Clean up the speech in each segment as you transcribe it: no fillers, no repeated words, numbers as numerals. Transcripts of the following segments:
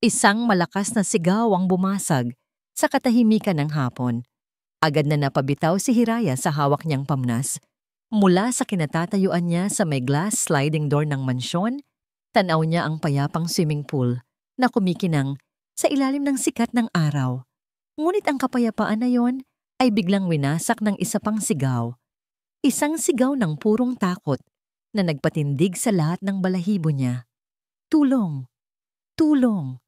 Isang malakas na sigaw ang bumasag sa katahimikan ng hapon. Agad na napabitaw si Hiraya sa hawak niyang pamnas. Mula sa kinatatayuan niya sa may glass sliding door ng mansyon, tanaw niya ang payapang swimming pool na kumikinang sa ilalim ng sikat ng araw. Ngunit ang kapayapaan na yon ay biglang winasak ng isa pang sigaw. Isang sigaw ng purong takot na nagpatindig sa lahat ng balahibo niya. Tulong! Tulong!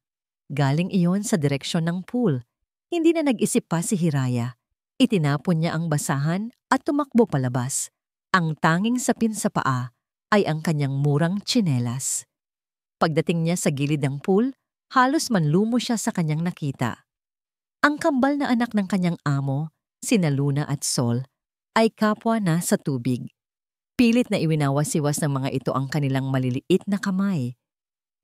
Galing iyon sa direksyon ng pool. Hindi na nag-isip pa si Hiraya. Itinapon niya ang basahan at tumakbo palabas. Ang tanging sapin sa paa ay ang kanyang murang tsinelas. Pagdating niya sa gilid ng pool, halos manlumo siya sa kanyang nakita. Ang kambal na anak ng kanyang amo, sina Luna at Sol, ay kapwa na sa tubig. Pilit na iwinawasiwas ng mga ito ang kanilang maliliit na kamay.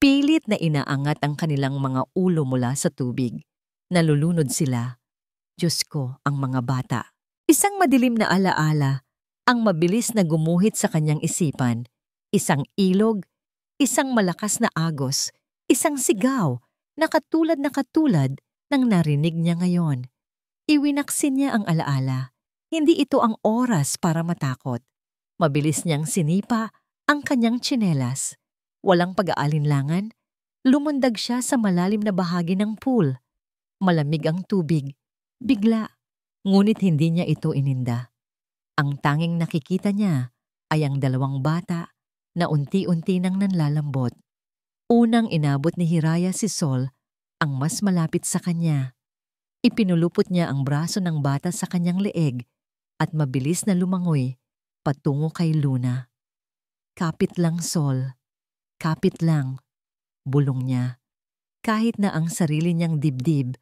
Pilit na inaangat ang kanilang mga ulo mula sa tubig. Nalulunod sila. Diyos ko, ang mga bata. Isang madilim na alaala, ang mabilis na gumuhit sa kanyang isipan. Isang ilog, isang malakas na agos, isang sigaw na katulad ng narinig niya ngayon. Iwinaksin niya ang alaala. Hindi ito ang oras para matakot. Mabilis niyang sinipa ang kanyang tsinelas. Walang pag-aalinlangan, lumundag siya sa malalim na bahagi ng pool. Malamig ang tubig. Bigla, ngunit hindi niya ito ininda. Ang tanging nakikita niya ay ang dalawang bata na unti-unti nang nanlalambot. Unang inabot ni Hiraya si Sol, ang mas malapit sa kanya. Ipinulupot niya ang braso ng bata sa kanyang leeg at mabilis na lumangoy patungo kay Luna. Kapit lang, Sol. Kapit lang, bulong niya. Kahit na ang sarili niyang dibdib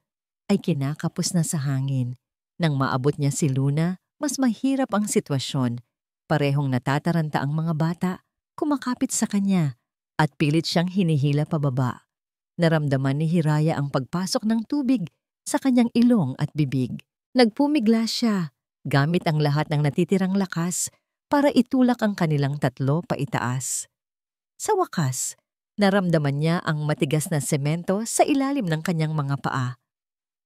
ay kinakapos na sa hangin. Nang maabot niya si Luna, mas mahirap ang sitwasyon. Parehong natataranta ang mga bata, kumakapit sa kanya at pilit siyang hinihila pababa. Naramdaman ni Hiraya ang pagpasok ng tubig sa kanyang ilong at bibig. Nagpumigla siya, gamit ang lahat ng natitirang lakas para itulak ang kanilang tatlo paitaas. Sa wakas, naramdaman niya ang matigas na semento sa ilalim ng kanyang mga paa.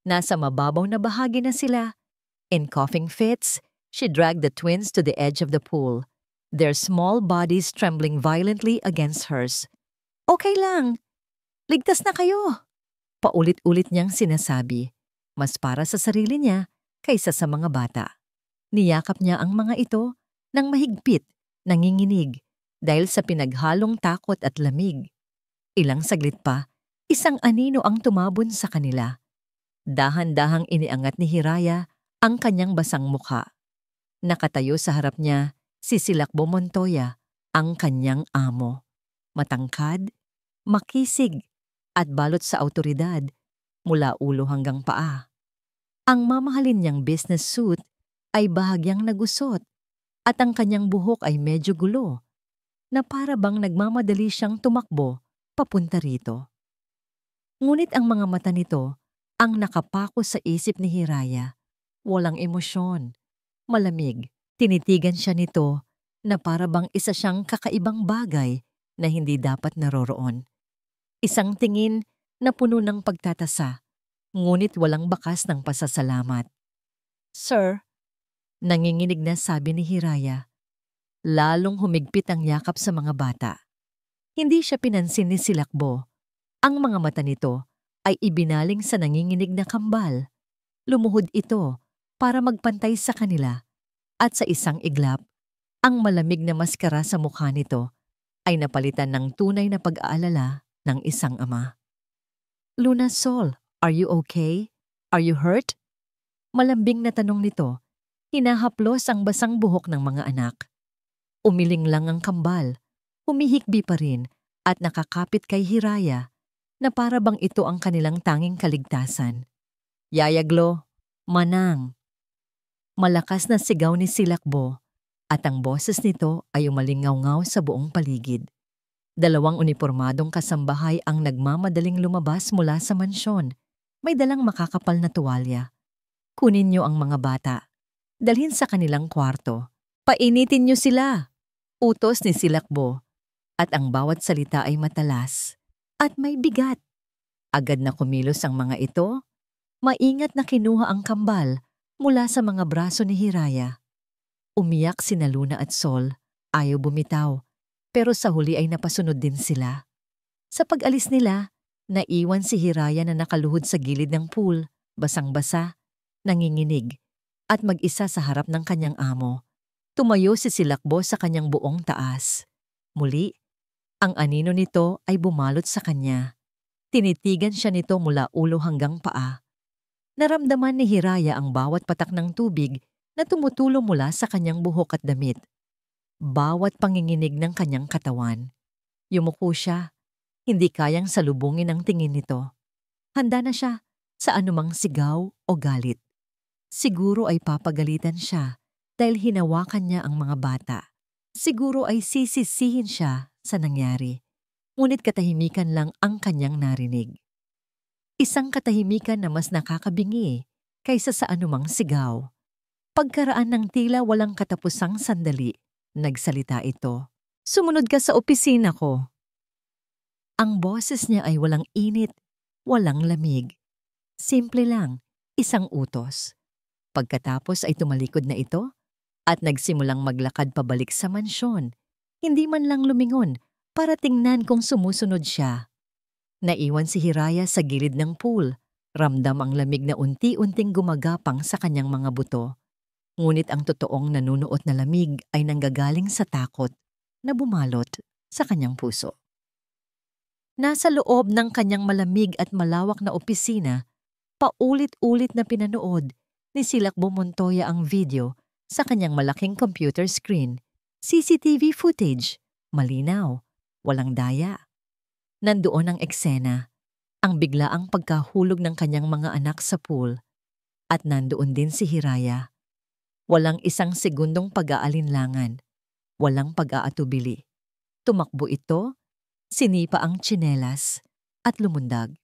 Nasa mababaw na bahagi na sila. In coughing fits, she dragged the twins to the edge of the pool, their small bodies trembling violently against hers. Okay lang. Ligtas na kayo. Paulit-ulit niyang sinasabi, mas para sa sarili niya kaysa sa mga bata. Niyakap niya ang mga ito ng mahigpit, nanginginig, dahil sa pinaghalong takot at lamig. Ilang saglit pa, isang anino ang tumabon sa kanila. Dahan-dahang iniangat ni Hiraya ang kanyang basang mukha. Nakatayo sa harap niya si Silakbo Montoya, ang kanyang amo. Matangkad, makisig, at balot sa awtoridad mula ulo hanggang paa. Ang mamahalin niyang business suit ay bahagyang nagusot at ang kanyang buhok ay medyo gulo na para bang nagmamadali siyang tumakbo papunta rito. Ngunit ang mga mata nito ang nakapako sa isip ni Hiraya. Walang emosyon. Malamig. Tinitigan siya nito na para bang isa siyang kakaibang bagay na hindi dapat naroroon. Isang tingin na puno ng pagtatasa, ngunit walang bakas ng pasasalamat. Sir, nanginginig na sabi ni Hiraya. Lalong humigpit ang yakap sa mga bata. Hindi siya pinansin ni Silakbo. Ang mga mata nito ay ibinaling sa nanginginig na kambal. Lumuhod ito para magpantay sa kanila at sa isang iglap, ang malamig na maskara sa mukha nito ay napalitan ng tunay na pag-aalala ng isang ama. Luna, Sol, are you okay? Are you hurt? Malambing na tanong nito, hinahaplos ang basang buhok ng mga anak. Umiling lang ang kambal, humihikbi pa rin at nakakapit kay Hiraya na para bang ito ang kanilang tanging kaligtasan. Yayaglo, manang. Malakas na sigaw ni Silakbo at ang boses nito ay umalingaw-ngaw sa buong paligid. Dalawang unipormadong kasambahay ang nagmamadaling lumabas mula sa mansyon. May dalang makakapal na tuwalya. Kunin niyo ang mga bata. Dalhin sa kanilang kwarto. Painitin niyo sila. Utos ni Silakbo. At ang bawat salita ay matalas. At may bigat. Agad na kumilos ang mga ito, maingat na kinuha ang kambal mula sa mga braso ni Hiraya. Umiyak sina Luna at Sol, ayaw bumitaw, pero sa huli ay napasunod din sila. Sa pag-alis nila, naiwan si Hiraya na nakaluhod sa gilid ng pool, basang-basa, nanginginig, at mag-isa sa harap ng kanyang amo. Tumayo si Silakbo sa kanyang buong taas. Muli, ang anino nito ay bumalot sa kanya. Tinitigan siya nito mula ulo hanggang paa. Naramdaman ni Hiraya ang bawat patak ng tubig na tumutulo mula sa kanyang buhok at damit. Bawat panginginig ng kanyang katawan. Yumuko siya, hindi kayang salubungin ang tingin nito. Handa na siya sa anumang sigaw o galit. Siguro ay papagalitan siya dahil hinawakan niya ang mga bata. Siguro ay sisisihin siya sa nangyari. Ngunit katahimikan lang ang kanyang narinig. Isang katahimikan na mas nakakabingi kaysa sa anumang sigaw. Pagkaraan ng tila walang katapusang sandali, nagsalita ito. Sumunod ka sa opisina ko. Ang boses niya ay walang init, walang lamig. Simple lang, isang utos. Pagkatapos ay tumalikod na ito at nagsimulang maglakad pabalik sa mansyon. Hindi man lang lumingon para tingnan kung sumusunod siya. Naiwan si Hiraya sa gilid ng pool. Ramdam ang lamig na unti-unting gumagapang sa kanyang mga buto. Ngunit ang totoong nanunuot na lamig ay nanggagaling sa takot na bumalot sa kanyang puso. Nasa loob ng kanyang malamig at malawak na opisina, paulit-ulit na pinanood ni Silakbo Montoya ang video sa kanyang malaking computer screen. CCTV footage, malinaw, walang daya. Nandoon ang eksena, ang biglaang pagkahulog ng kanyang mga anak sa pool. At nandoon din si Hiraya. Walang isang segundong pag-aalinlangan, walang pag-aatubili. Tumakbo ito, sinipa ang tsinelas, at lumundag.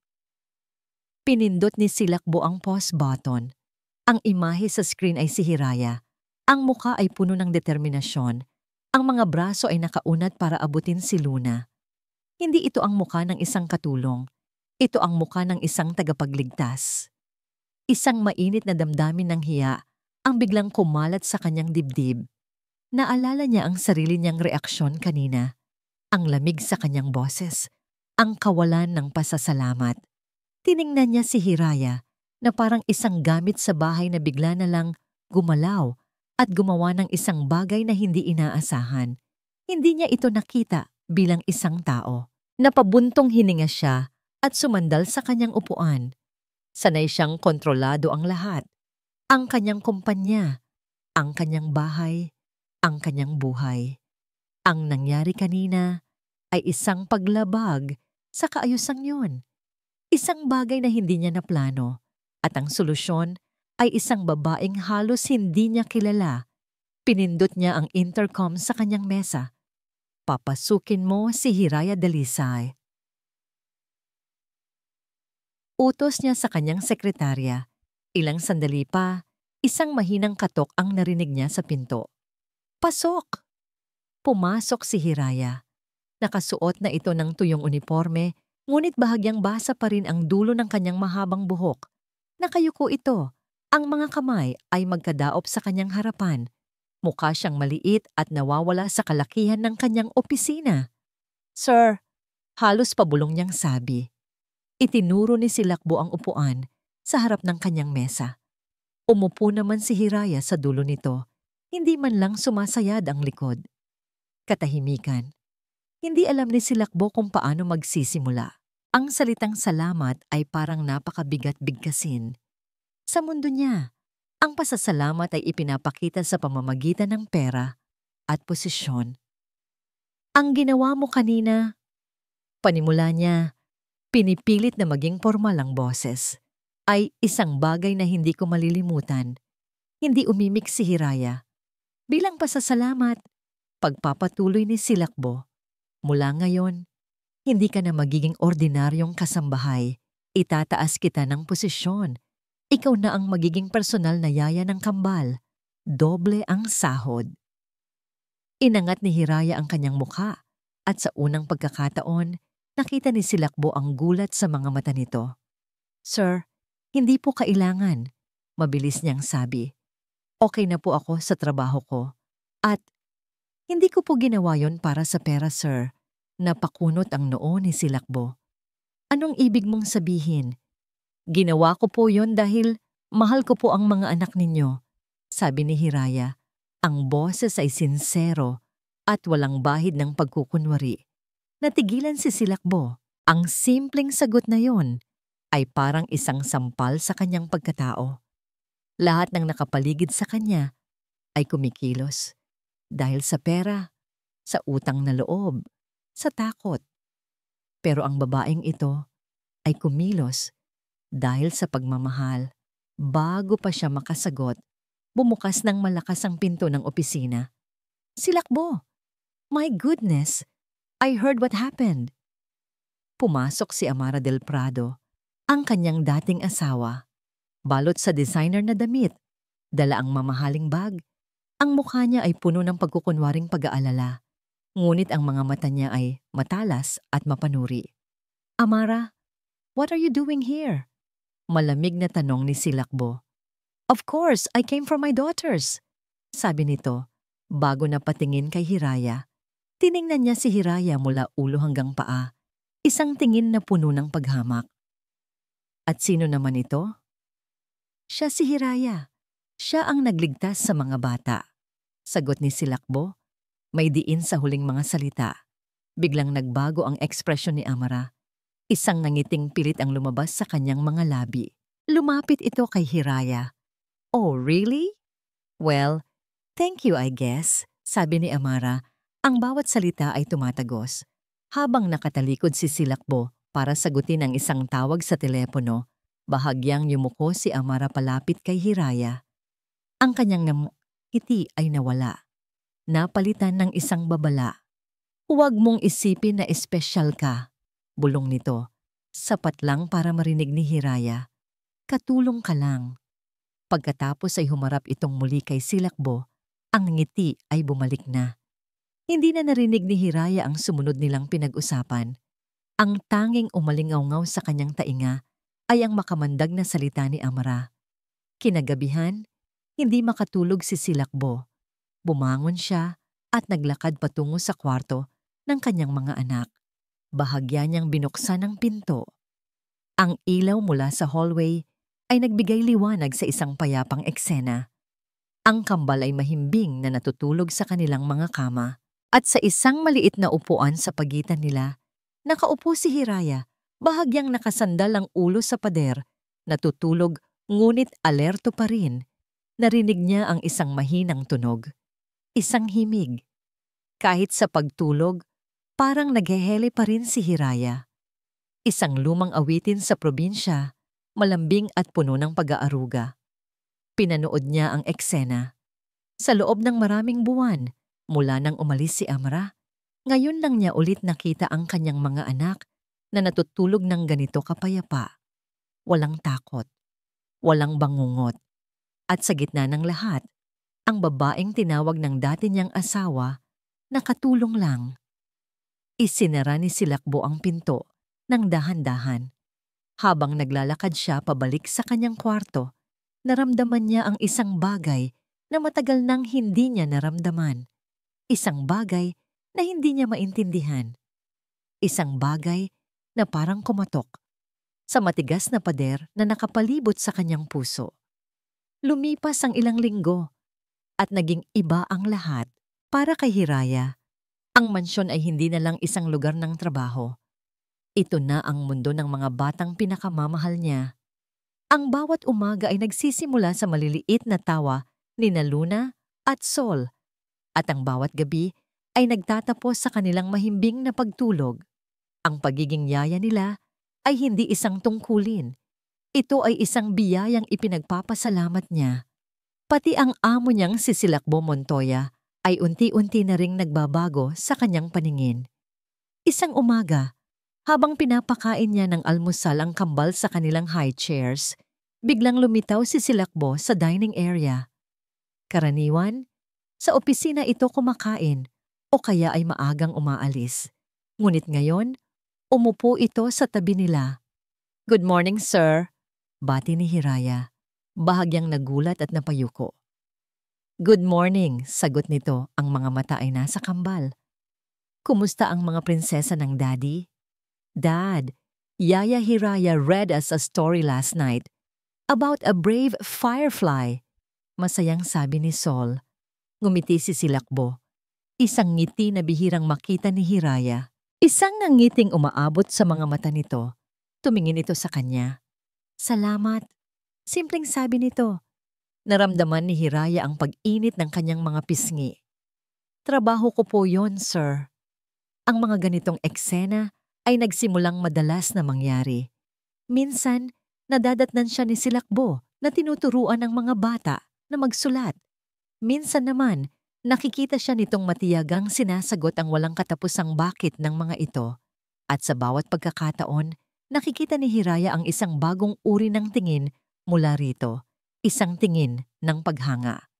Pinindot ni Silakbo ang pause button. Ang imahe sa screen ay si Hiraya. Ang muka ay puno ng determinasyon. Ang mga braso ay nakaunat para abutin si Luna. Hindi ito ang muka ng isang katulong. Ito ang muka ng isang tagapagligtas. Isang mainit na damdamin ng hiya ang biglang kumalat sa kanyang dibdib. Naalala niya ang sarili niyang reaksyon kanina. Ang lamig sa kanyang boses. Ang kawalan ng pasasalamat. Tiningnan niya si Hiraya na parang isang gamit sa bahay na bigla na lang gumalaw at gumawa ng isang bagay na hindi inaasahan. Hindi niya ito nakita bilang isang tao. Napabuntong hininga siya at sumandal sa kanyang upuan. Sanay siyang kontrolado ang lahat. Ang kanyang kumpanya, ang kanyang bahay, ang kanyang buhay. Ang nangyari kanina ay isang paglabag sa kaayusang yun. Isang bagay na hindi niya naplano. At ang solusyon ay isang babaeng halos hindi niya kilala. Pinindot niya ang intercom sa kanyang mesa. Papasukin mo si Hiraya Dalisay. Utos niya sa kanyang sekretarya. Ilang sandali pa, isang mahinang katok ang narinig niya sa pinto. Pasok! Pumasok si Hiraya. Nakasuot na ito ng tuyong uniforme, ngunit bahagyang basa pa rin ang dulo ng kanyang mahabang buhok. Nakayuko ito. Ang mga kamay ay magkadaop sa kanyang harapan. Mukha siyang maliit at nawawala sa kalakihan ng kanyang opisina. Sir, halos pabulong niyang sabi. Itinuro ni Silakbo ang upuan sa harap ng kanyang mesa. Umupo naman si Hiraya sa dulo nito. Hindi man lang sumasayad ang likod. Katahimikan. Hindi alam ni Silakbo kung paano magsisimula. Ang salitang salamat ay parang napakabigat bigkasin. Sa mundo niya, ang pasasalamat ay ipinapakita sa pamamagitan ng pera at posisyon. Ang ginawa mo kanina, panimula niya, pinipilit na maging formal ang boses, ay isang bagay na hindi ko malilimutan. Hindi umimik si Hiraya. Bilang pasasalamat, pagpapatuloy ni Silakbo, mula ngayon, hindi ka na magiging ordinaryong kasambahay. Itataas kita ng posisyon. Ikaw na ang magiging personal na yaya ng kambal. Doble ang sahod. Inangat ni Hiraya ang kanyang mukha at sa unang pagkakataon, Nakita ni Silakbo ang gulat sa mga mata nito. "Sir, hindi po kailangan," mabilis niyang sabi. "Okay na po ako sa trabaho ko. At hindi ko po ginawa yon para sa pera, sir." Napakunot ang noo ni Silakbo. "Anong ibig mong sabihin?" "Ginawa ko po yon dahil mahal ko po ang mga anak ninyo," sabi ni Hiraya. Ang boses ay sinsero at walang bahid ng pagkukunwari. Natigilan si Silakbo. Ang simpleng sagot na yon ay parang isang sampal sa kanyang pagkatao. Lahat ng nakapaligid sa kanya ay kumikilos. Dahil sa pera, sa utang na loob, sa takot. Pero ang babaeng ito ay kumilos dahil sa pagmamahal. Bago pa siya makasagot, bumukas ng malakas ang pinto ng opisina. "Silakbo! My goodness! I heard what happened." Pumasok si Amara del Prado, ang kanyang dating asawa. Balot sa designer na damit, dala ang mamahaling bag. Ang mukha niya ay puno ng pagkukunwaring pag-aalala. Ngunit ang mga mata niya ay matalas at mapanuri. "Amara, what are you doing here?" Malamig na tanong ni Silakbo. "Of course, I came from my daughters," sabi nito, bago na patingin kay Hiraya. Tiningnan niya si Hiraya mula ulo hanggang paa, isang tingin na puno ng paghamak. "At sino naman ito?" "Siya si Hiraya. Siya ang nagligtas sa mga bata," sagot ni Silakbo. May diin sa huling mga salita. Biglang nagbago ang ekspresyon ni Amara. Isang nangiting pilit ang lumabas sa kanyang mga labi. Lumapit ito kay Hiraya. "Oh, really? Well, thank you, I guess," sabi ni Amara. Ang bawat salita ay tumatagos. Habang nakatalikod si Silakbo para sagutin ang isang tawag sa telepono, bahagyang yumuko si Amara palapit kay Hiraya. Ang kanyang ngiti ay nawala. Napalitan ng isang babala. "Huwag mong isipin na espesyal ka," bulong nito. Sapat lang para marinig ni Hiraya. "Katulong ka lang." Pagkatapos ay humarap itong muli kay Silakbo, ang ngiti ay bumalik na. Hindi na narinig ni Hiraya ang sumunod nilang pinag-usapan. Ang tanging umalingaw-ngaw sa kanyang tainga ay ang makamandag na salita ni Amara. Kinagabihan, hindi makatulog si Silakbo. Bumangon siya at naglakad patungo sa kwarto ng kanyang mga anak. Bahagya niyang binuksan ang pinto. Ang ilaw mula sa hallway ay nagbigay liwanag sa isang payapang eksena. Ang kambal ay mahimbing na natutulog sa kanilang mga kama. At sa isang maliit na upuan sa pagitan nila, nakaupo si Hiraya, bahagyang nakasandal ang ulo sa pader, natutulog ngunit alerto pa rin. Narinig niya ang isang mahinang tunog. Isang himig. Kahit sa pagtulog, parang naghehele pa rin si Hiraya. Isang lumang awitin sa probinsya, malambing at puno ng pag-aaruga. Pinanood niya ang eksena. Sa loob ng maraming buwan, mula nang umalis si Amara, ngayon lang niya ulit nakita ang kanyang mga anak na natutulog ng ganito kapayapa. Walang takot, walang bangungot. At sa gitna ng lahat, ang babaeng tinawag ng dati niyang asawa, nakatulong lang. Isinara ni Silakbo ang pinto ng dahan-dahan. Habang naglalakad siya pabalik sa kanyang kwarto, naramdaman niya ang isang bagay na matagal nang hindi niya naramdaman. Isang bagay na hindi niya maintindihan. Isang bagay na parang kumatok sa matigas na pader na nakapalibot sa kanyang puso. Lumipas ang ilang linggo at naging iba ang lahat. Para kay Hiraya, ang mansyon ay hindi na lang isang lugar ng trabaho. Ito na ang mundo ng mga batang pinakamamahal niya. Ang bawat umaga ay nagsisimula sa maliliit na tawa ni Luna at Sol, at ang bawat gabi ay nagtatapos sa kanilang mahimbing na pagtulog. Ang pagiging yaya nila ay hindi isang tungkulin. Ito ay isang biyayang ipinagpapasalamat niya. Pati ang amo niyang si Silakbo Montoya ay unti-unti na ring nagbabago sa kanyang paningin. Isang umaga, habang pinapakain niya ng almusal ang kambal sa kanilang high chairs, biglang lumitaw si Silakbo sa dining area. Karaniwan, sa opisina ito kumakain o kaya ay maagang umaalis. Ngunit ngayon, Umupo ito sa tabi nila. "Good morning, sir," bati ni Hiraya. Bahagyang nagulat at napayuko. "Good morning," sagot nito, ang mga mata ay nasa kambal. "Kumusta ang mga prinsesa ng daddy?" "Dad, Yaya Hiraya read us a story last night about a brave firefly," masayang sabi ni Sol. Ngumiti si Silakbo. Isang ngiti na bihirang makita ni Hiraya. Isang nangiting umaabot sa mga mata nito. Tumingin ito sa kanya. "Salamat," simpleng sabi nito. Naramdaman ni Hiraya ang pag-init ng kanyang mga pisngi. "Trabaho ko po yon, sir." Ang mga ganitong eksena ay nagsimulang madalas na mangyari. Minsan, nadadatnan siya ni Silakbo na tinuturuan ng mga bata na magsulat. Minsan naman, nakikita siya nitong matiyagang sinasagot ang walang katapusang bakit ng mga ito. At sa bawat pagkakataon, nakikita ni Hiraya ang isang bagong uri ng tingin mula rito. Isang tingin ng paghanga.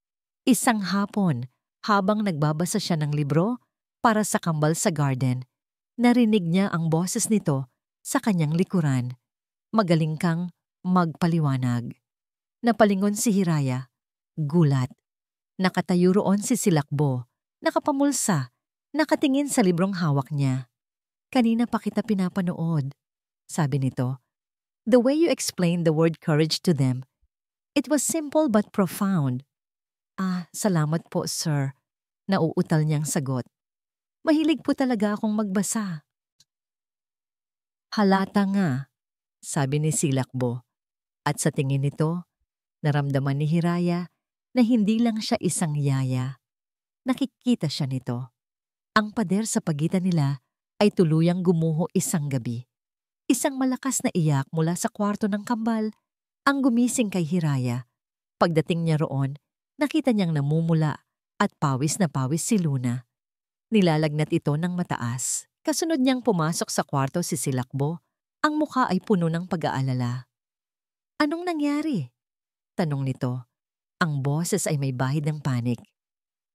Isang hapon, habang nagbabasa siya ng libro para sa kambal sa garden, narinig niya ang boses nito sa kanyang likuran. "Magaling kang magpaliwanag." Napalingon si Hiraya. Gulat. Nakatayo roon si Silakbo, nakapamulsa, nakatingin sa librong hawak niya. "Kanina pa kita pinapanood," sabi nito. "The way you explained the word courage to them, it was simple but profound." Salamat po, sir," nauutal niyang sagot. "Mahilig po talaga akong magbasa." "Halata nga," sabi ni Silakbo. At sa tingin nito, naramdaman ni Hiraya na hindi lang siya isang yaya. Nakikita siya nito. Ang pader sa pagitan nila ay tuluyang gumuho isang gabi. Isang malakas na iyak mula sa kwarto ng kambal ang gumising kay Hiraya. Pagdating niya roon, nakita niyang namumula at pawis na pawis si Luna. Nilalagnat ito ng mataas. Kasunod niyang pumasok sa kwarto si Silakbo. Ang mukha ay puno ng pag-aalala. "Anong nangyari?" tanong nito. Ang boses ay may bahid ng panik.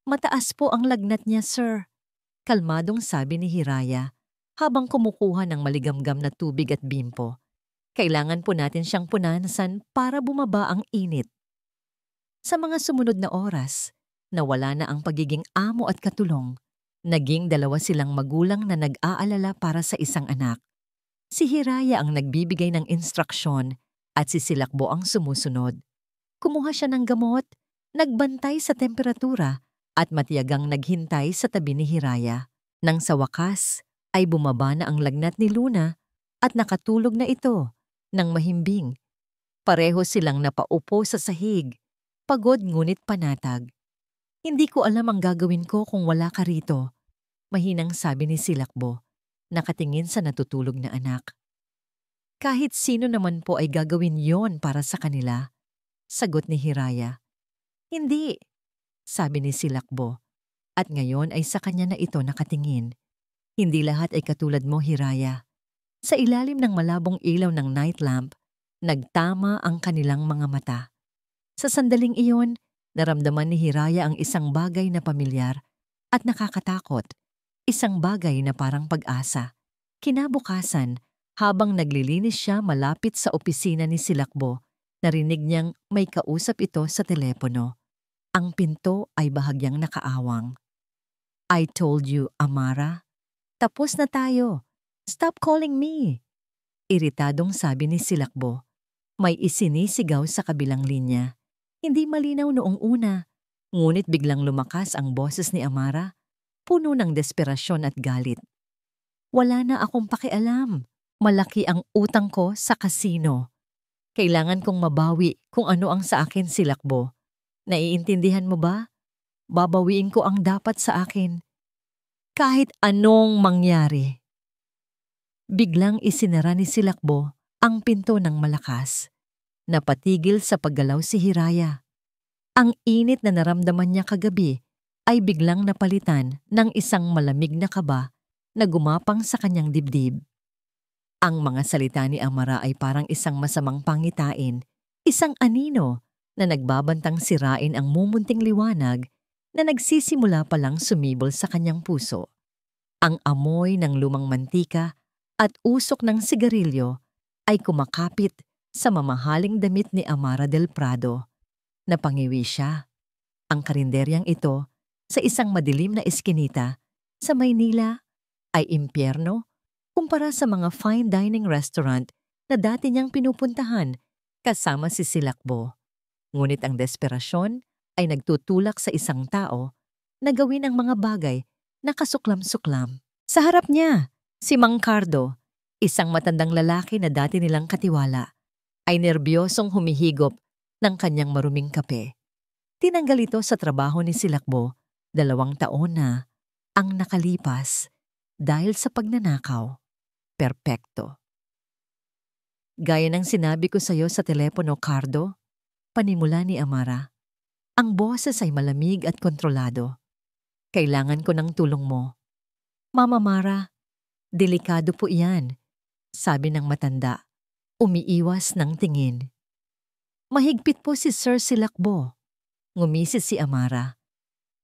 "Mataas po ang lagnat niya, sir," kalmadong sabi ni Hiraya habang kumukuha ng maligamgam na tubig at bimpo. "Kailangan po natin siyang punasan para bumaba ang init." Sa mga sumunod na oras, nawala na ang pagiging amo at katulong. Naging dalawa silang magulang na nag-aalala para sa isang anak. Si Hiraya ang nagbibigay ng instruksyon at si Silakbo ang sumusunod. Kumuha siya ng gamot, nagbantay sa temperatura at matiyagang naghintay sa tabi ni Hiraya. Nang sa wakas ay bumaba na ang lagnat ni Luna at nakatulog na ito ng mahimbing. Pareho silang napaupo sa sahig, pagod ngunit panatag. "Hindi ko alam ang gagawin ko kung wala ka rito," mahinang sabi ni Silakbo, nakatingin sa natutulog na anak. "Kahit sino naman po ay gagawin yon para sa kanila," sagot ni Hiraya. "Hindi," sabi ni Silakbo, at ngayon ay sa kanya na ito nakatingin. "Hindi lahat ay katulad mo, Hiraya." Sa ilalim ng malabong ilaw ng night lamp, nagtama ang kanilang mga mata. Sa sandaling iyon, naramdaman ni Hiraya ang isang bagay na pamilyar at nakakatakot. Isang bagay na parang pag-asa. Kinabukasan, habang naglilinis siya malapit sa opisina ni Silakbo, narinig niyang may kausap ito sa telepono. Ang pinto ay bahagyang nakaawang. "I told you, Amara. Tapos na tayo. Stop calling me." Iritadong sabi ni Silakbo. May isinisigaw sa kabilang linya. Hindi malinaw noong una, ngunit biglang lumakas ang boses ni Amara, puno ng desperasyon at galit. "Wala na akong pakialam. Malaki ang utang ko sa kasino. Kailangan kong mabawi kung ano ang sa akin, Silakbo. Naiintindihan mo ba? Babawiin ko ang dapat sa akin. Kahit anong mangyari." Biglang isinara ni Silakbo ang pinto ng malakas. Napatigil sa paggalaw si Hiraya. Ang init na naramdaman niya kagabi ay biglang napalitan ng isang malamig na kaba na gumapang sa kanyang dibdib. Ang mga salita ni Amara ay parang isang masamang pangitain, isang anino na nagbabantang sirain ang mumunting liwanag na nagsisimula palang sumibol sa kanyang puso. Ang amoy ng lumang mantika at usok ng sigarilyo ay kumakapit sa mamahaling damit ni Amara del Prado. Napangiwi siya. Ang karinderyang ito sa isang madilim na eskinita sa Maynila ay impyerno kumpara sa mga fine dining restaurant na dati niyang pinupuntahan kasama si Silakbo. Ngunit ang desperasyon ay nagtutulak sa isang tao na gawin ang mga bagay na kasuklam-suklam. Sa harap niya, si Mang Cardo, isang matandang lalaki na dati nilang katiwala, ay nerbyosong humihigop ng kanyang maruming kape. Tinanggal ito sa trabaho ni Silakbo 2 taon na ang nakalipas dahil sa pagnanakaw. Perpekto. Gaya ng sinabi ko sa iyo sa telepono, Cardo, panimula ni Amara, ang boses ay malamig at kontrolado. Kailangan ko ng tulong mo. Mama Mara, delikado po iyan, sabi ng matanda, umiiwas ng tingin. Mahigpit po si Sir Silakbo. Ngumisis si Amara.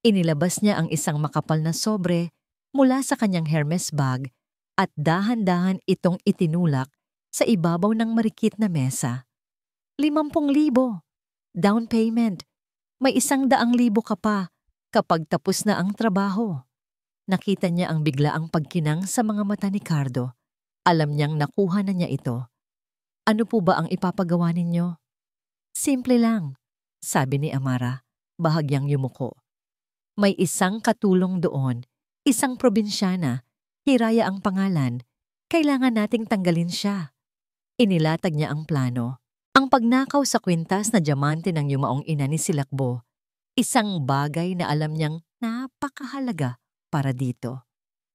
Inilabas niya ang isang makapal na sobre mula sa kanyang Hermes bag at dahan-dahan itong itinulak sa ibabaw ng marikit na mesa. 50,000. Down payment. May 100,000 ka pa kapag tapos na ang trabaho. Nakita niya ang biglaang pagkinang sa mga mata ni Cardo. Alam niyang nakuha na niya ito. Ano po ba ang ipapagawa ninyo? Simple lang, sabi ni Amara, bahagyang yumuko. May isang katulong doon, isang probinsyana, Hiraya ang pangalan. Kailangan nating tanggalin siya. Inilatag niya ang plano. Ang pagnakaw sa kwintas na diamante ng yumaong ina ni Silakbo, isang bagay na alam niyang napakahalaga para dito.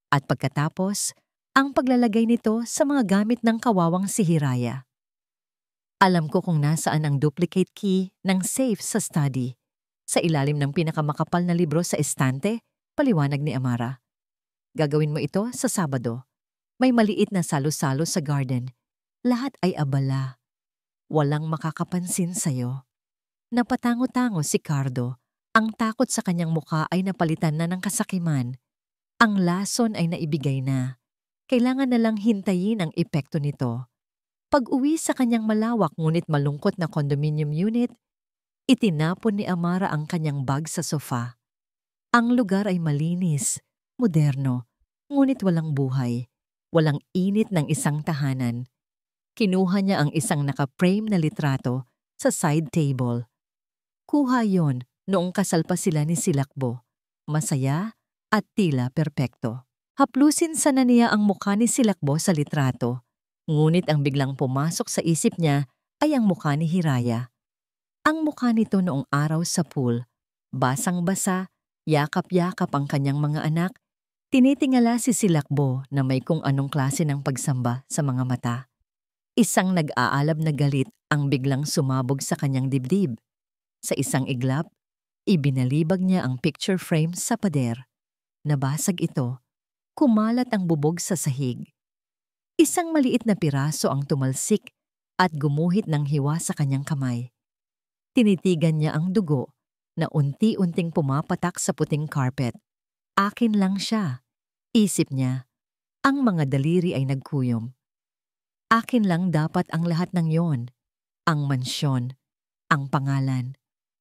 At pagkatapos, ang paglalagay nito sa mga gamit ng kawawang si Hiraya. Alam ko kung nasaan ang duplicate key ng safe sa study. Sa ilalim ng pinakamakapal na libro sa estante, paliwanag ni Amara. Gagawin mo ito sa Sabado. May maliit na salo-salo sa garden. Lahat ay abala. Walang makakapansin sa'yo. Napatango-tango si Cardo. Ang takot sa kanyang mukha ay napalitan na ng kasakiman. Ang lason ay naibigay na. Kailangan na lang hintayin ang epekto nito. Pag-uwi sa kanyang malawak ngunit malungkot na condominium unit, itinapon ni Amara ang kanyang bag sa sofa. Ang lugar ay malinis, moderno, ngunit walang buhay, walang init ng isang tahanan. Kinuha niya ang isang naka-frame na litrato sa side table. Kuha yon noong kasal pa sila ni Silakbo. Masaya at tila perpekto. Haplusin sana niya ang mukha ni Silakbo sa litrato. Ngunit ang biglang pumasok sa isip niya ay ang mukha ni Hiraya. Ang mukha nito noong araw sa pool, basang-basa, yakap-yakap ang kanyang mga anak, tinitingala si Silakbo na may kung anong klase ng pagsamba sa mga mata. Isang nag-aalab na galit ang biglang sumabog sa kanyang dibdib. Sa isang iglap, ibinalibag niya ang picture frame sa pader. Nabasag ito, kumalat ang bubog sa sahig. Isang maliit na piraso ang tumalsik at gumuhit ng hiwa sa kanyang kamay. Tinitigan niya ang dugo na unti-unting pumapatak sa puting carpet. Akin lang siya, isip niya. Ang mga daliri ay nagkuyom. Akin lang dapat ang lahat ng yon. Ang mansyon, ang pangalan,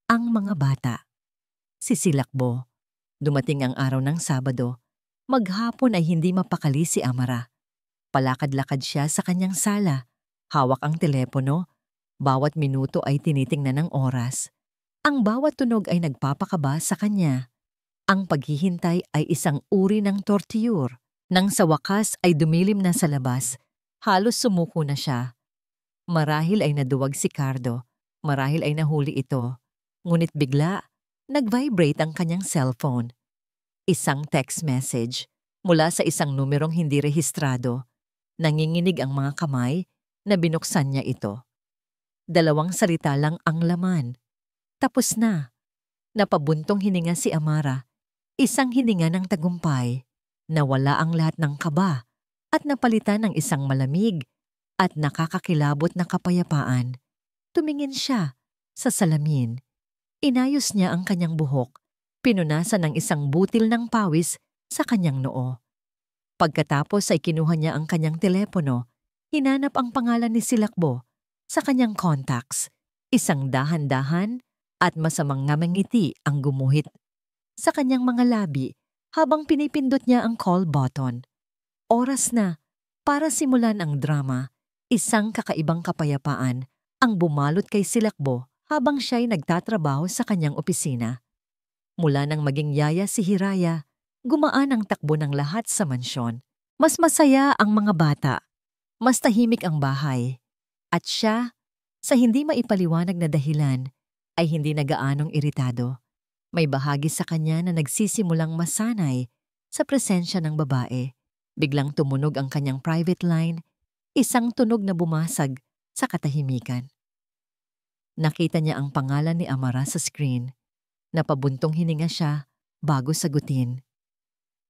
ang mga bata. Si Silakbo. Dumating ang araw ng Sabado. Maghapon ay hindi mapakali si Amara. Palakad-lakad siya sa kanyang sala. Hawak ang telepono. Bawat minuto ay tinitingnan ng oras. Ang bawat tunog ay nagpapakaba sa kanya. Ang paghihintay ay isang uri ng torture. Nang sa wakas ay dumilim na sa labas, halos sumuko na siya. Marahil ay naduwag si Cardo. Marahil ay nahuli ito. Ngunit bigla, nag-vibrate ang kanyang cellphone. Isang text message mula sa isang numerong hindi rehistrado. Nanginginig ang mga kamay na binuksan niya ito. 2 salita lang ang laman. Tapos na. Napabuntong hininga si Amara. Isang hininga ng tagumpay. Nawala ang lahat ng kaba at napalitan ng isang malamig at nakakakilabot na kapayapaan. Tumingin siya sa salamin. Inayos niya ang kanyang buhok. Pinunasan ng isang butil ng pawis sa kanyang noo. Pagkatapos ay kinuha niya ang kanyang telepono, hinanap ang pangalan ni Silakbo sa kanyang contacts. Isang dahan-dahan at masamang ngiti ang gumuhit sa kanyang mga labi habang pinipindot niya ang call button. Oras na para simulan ang drama. Isang kakaibang kapayapaan ang bumalot kay Silakbo habang siya'y nagtatrabaho sa kanyang opisina. Mula nang maging yaya si Hiraya, gumaan ang takbo ng lahat sa mansyon. Mas masaya ang mga bata, mas tahimik ang bahay. At siya, sa hindi maipaliwanag na dahilan, ay hindi nagaanong iritado. May bahagi sa kanya na nagsisimulang masanay sa presensya ng babae. Biglang tumunog ang kanyang private line, isang tunog na bumasag sa katahimikan. Nakita niya ang pangalan ni Amara sa screen. Napabuntong hininga siya bago sagutin.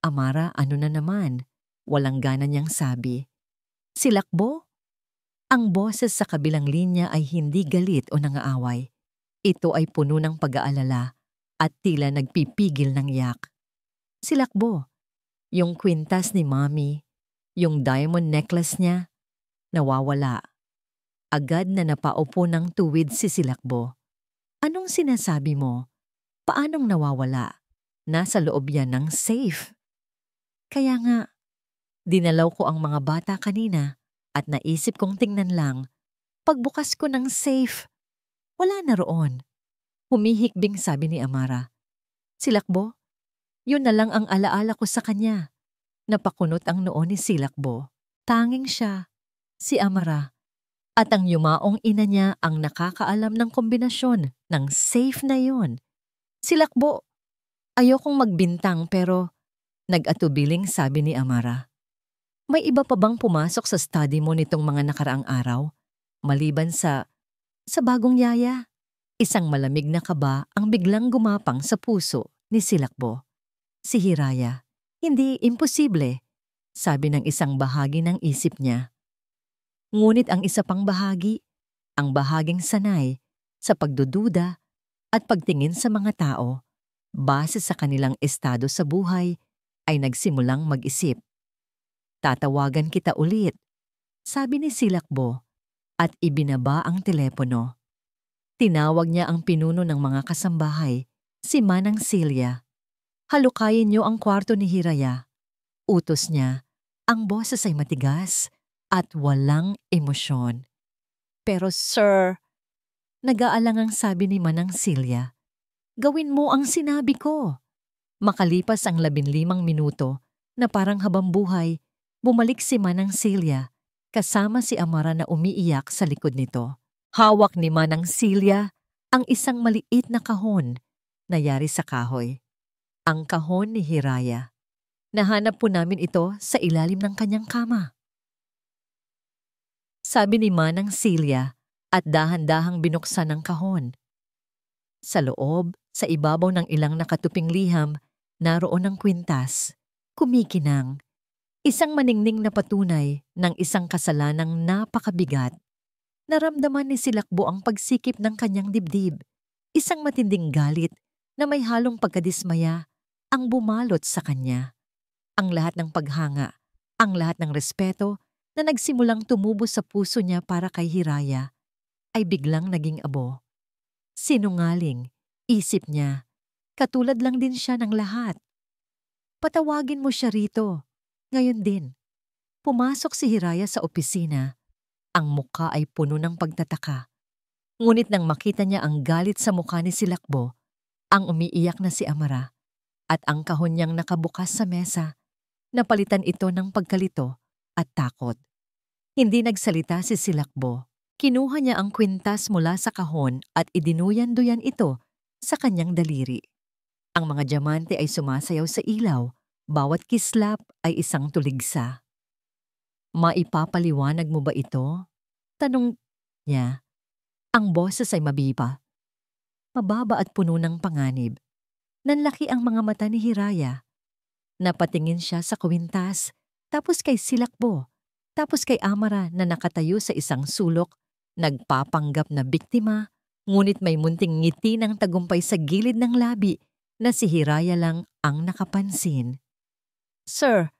Amara, ano na naman? Walang gana niyang sabi. Silakbo? Ang boses sa kabilang linya ay hindi galit o nangaaway. Ito ay puno ng pag-aalala at tila nagpipigil ng yak. Silakbo, yung kwintas ni Mommy, yung diamond necklace niya, nawawala. Agad na napaupo ng tuwid si Silakbo. Anong sinasabi mo? Paanong nawawala? Nasa loob yan ng safe. Kaya nga, dinalaw ko ang mga bata kanina at naisip kong tingnan lang. Pagbukas ko ng safe, wala na roon. Humihikbing sabi ni Amara. Silakbo, yun na lang ang alaala ko sa kanya. Napakunot ang noo ni Silakbo. Tanging siya, si Amara. At ang yumaong ina niya ang nakakaalam ng kombinasyon ng safe na yun. Silakbo, ayokong magbintang pero nag-atubiling sabi ni Amara. May iba pa bang pumasok sa study mo nitong mga nakaraang araw? Maliban sa bagong yaya? Isang malamig na kaba ang biglang gumapang sa puso ni Silakbo. Si Hiraya, hindi imposible, sabi ng isang bahagi ng isip niya. Ngunit ang isa pang bahagi, ang bahaging sanay sa pagdududa at pagtingin sa mga tao, base sa kanilang estado sa buhay, ay nagsimulang mag-isip. Tatawagan kita ulit, sabi ni Silakbo at ibinaba ang telepono. Tinawag niya ang pinuno ng mga kasambahay, si Manang Celia. Halukayin niyo ang kwarto ni Hiraya. Utos niya, ang boses ay matigas at walang emosyon. Pero sir, nag-aalangang sabi ni Manang Celia, gawin mo ang sinabi ko. Makalipas ang 15 minuto na parang habang buhay, bumalik si Manang Celia kasama si Amara na umiiyak sa likod nito. Hawak ni Manang Celia ang isang maliit na kahon na yari sa kahoy. Ang kahon ni Hiraya. Nahanap po namin ito sa ilalim ng kanyang kama. Sabi ni Manang Celia at dahan-dahang binuksan ang kahon. Sa loob, sa ibabaw ng ilang nakatuping liham, naroon ang kwintas, kumikinang. Isang maningning na patunay ng isang kasalanang napakabigat. Naramdaman ni Silakbo ang pagsikip ng kanyang dibdib. Isang matinding galit na may halong pagkadismaya ang bumalot sa kanya. Ang lahat ng paghanga, ang lahat ng respeto na nagsimulang tumubo sa puso niya para kay Hiraya ay biglang naging abo. Sinungaling, isip niya, katulad lang din siya ng lahat. Patawagin mo siya rito. Ngayon din, pumasok si Hiraya sa opisina. Ang mukha ay puno ng pagtataka. Ngunit nang makita niya ang galit sa mukha ni Silakbo, ang umiiyak na si Amara, at ang kahon niyang nakabukas sa mesa, napalitan ito ng pagkalito at takot. Hindi nagsalita si Silakbo. Kinuha niya ang kwintas mula sa kahon at idinuyan-duyan ito sa kanyang daliri. Ang mga diamante ay sumasayaw sa ilaw. Bawat kislap ay isang tuligsa. Maipapaliwanag mo ba ito? Tanong niya. Ang boses ay mabiba. Mababa at puno ng panganib. Nanlaki ang mga mata ni Hiraya. Napatingin siya sa kwintas, tapos kay Silakbo, tapos kay Amara na nakatayo sa isang sulok, nagpapanggap na biktima, ngunit may munting ngiti ng tagumpay sa gilid ng labi na si Hiraya lang ang nakapansin. Sir,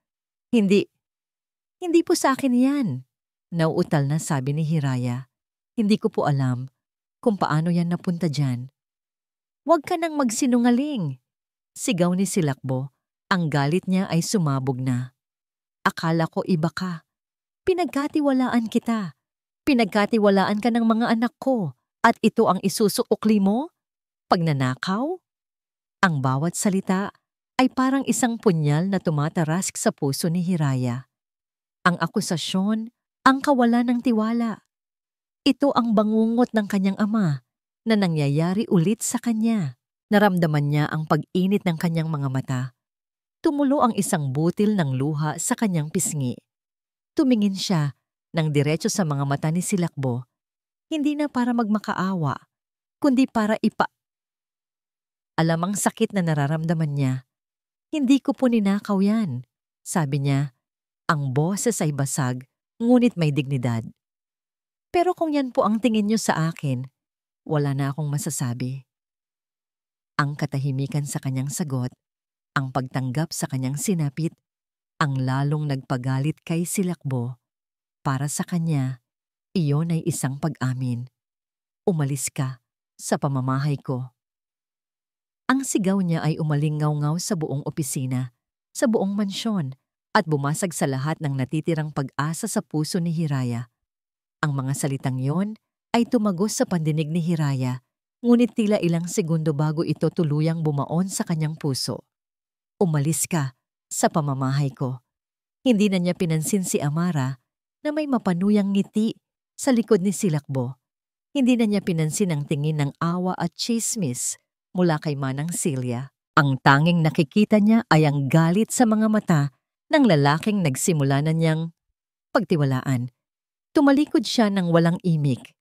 Hindi, hindi po sa akin yan. Nauutal na sabi ni Hiraya. Hindi ko po alam kung paano yan napunta dyan. Huwag ka nang magsinungaling. Sigaw ni Silakbo. Ang galit niya ay sumabog na. Akala ko iba ka. Pinagkatiwalaan kita. Pinagkatiwalaan ka ng mga anak ko. At ito ang isusukli mo? Pagnanakaw? Ang bawat salita ay parang isang punyal na tumatarask sa puso ni Hiraya. Ang akusasyon, ang kawalan ng tiwala. Ito ang bangungot ng kanyang ama na nangyayari ulit sa kanya. Naramdaman niya ang pag-init ng kanyang mga mata. Tumulo ang isang butil ng luha sa kanyang pisngi. Tumingin siya ng diretso sa mga mata ni Silakbo, hindi na para magmakaawa, kundi para alam ang sakit na nararamdaman niya. Hindi ko po ninakaw yan, sabi niya. Ang boses ay basag, ngunit may dignidad. Pero kung yan po ang tingin niyo sa akin, wala na akong masasabi. Ang katahimikan sa kanyang sagot, ang pagtanggap sa kanyang sinapit, ang lalong nagpagalit kay Silakbo. Para sa kanya, iyon ay isang pag-amin. Umalis ka sa pamamahay ko. Ang sigaw niya ay umalingaw-ngaw sa buong opisina, sa buong mansyon, at bumasag sa lahat ng natitirang pag-asa sa puso ni Hiraya. Ang mga salitang yon ay tumagos sa pandinig ni Hiraya, ngunit tila ilang segundo bago ito tuluyang bumaon sa kanyang puso. Umalis ka sa pamamahay ko. Hindi na niya pinansin si Amara na may mapanuyang ngiti sa likod ni Silakbo. Hindi na niya pinansin ang tingin ng awa at chismis mula kay Manang Celia. Ang tanging nakikita niya ay ang galit sa mga mata ng lalaking nagsimula na niyang pagtiwalaan. Tumalikod siya ng walang imik.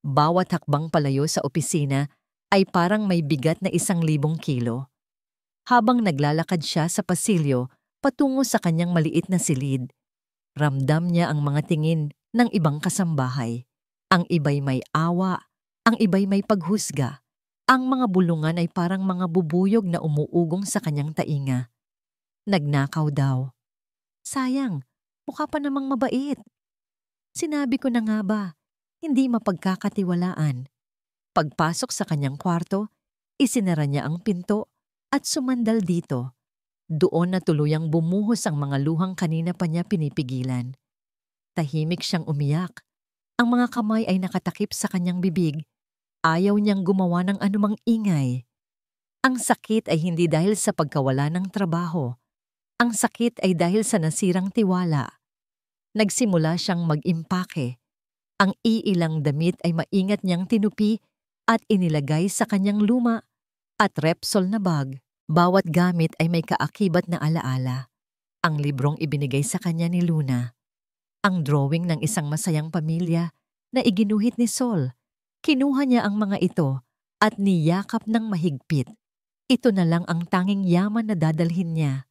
Bawat hakbang palayo sa opisina ay parang may bigat na 1,000 kilo. Habang naglalakad siya sa pasilyo patungo sa kanyang maliit na silid, ramdam niya ang mga tingin ng ibang kasambahay. Ang iba'y may awa, ang iba'y may paghusga. Ang mga bulungan ay parang mga bubuyog na umuugong sa kanyang tainga. Nagnakaw daw. Sayang, mukha pa namang mabait. Sinabi ko na nga ba, hindi mapagkakatiwalaan. Pagpasok sa kanyang kwarto, isinara niya ang pinto at sumandal dito. Doon na tuluyang bumuhos ang mga luhang kanina pa niya pinipigilan. Tahimik siyang umiyak. Ang mga kamay ay nakatakip sa kanyang bibig. Ayaw niyang gumawa ng anumang ingay. Ang sakit ay hindi dahil sa pagkawala ng trabaho. Ang sakit ay dahil sa nasirang tiwala. Nagsimula siyang mag-impake. Ang iilang damit ay maingat niyang tinupi at inilagay sa kanyang luma at Repsol na bag. Bawat gamit ay may kaakibat na alaala. Ang librong ibinigay sa kanya ni Luna. Ang drawing ng isang masayang pamilya na iginuhit ni Sol. Kinuha niya ang mga ito at niyakap ng mahigpit. Ito na lang ang tanging yaman na dadalhin niya.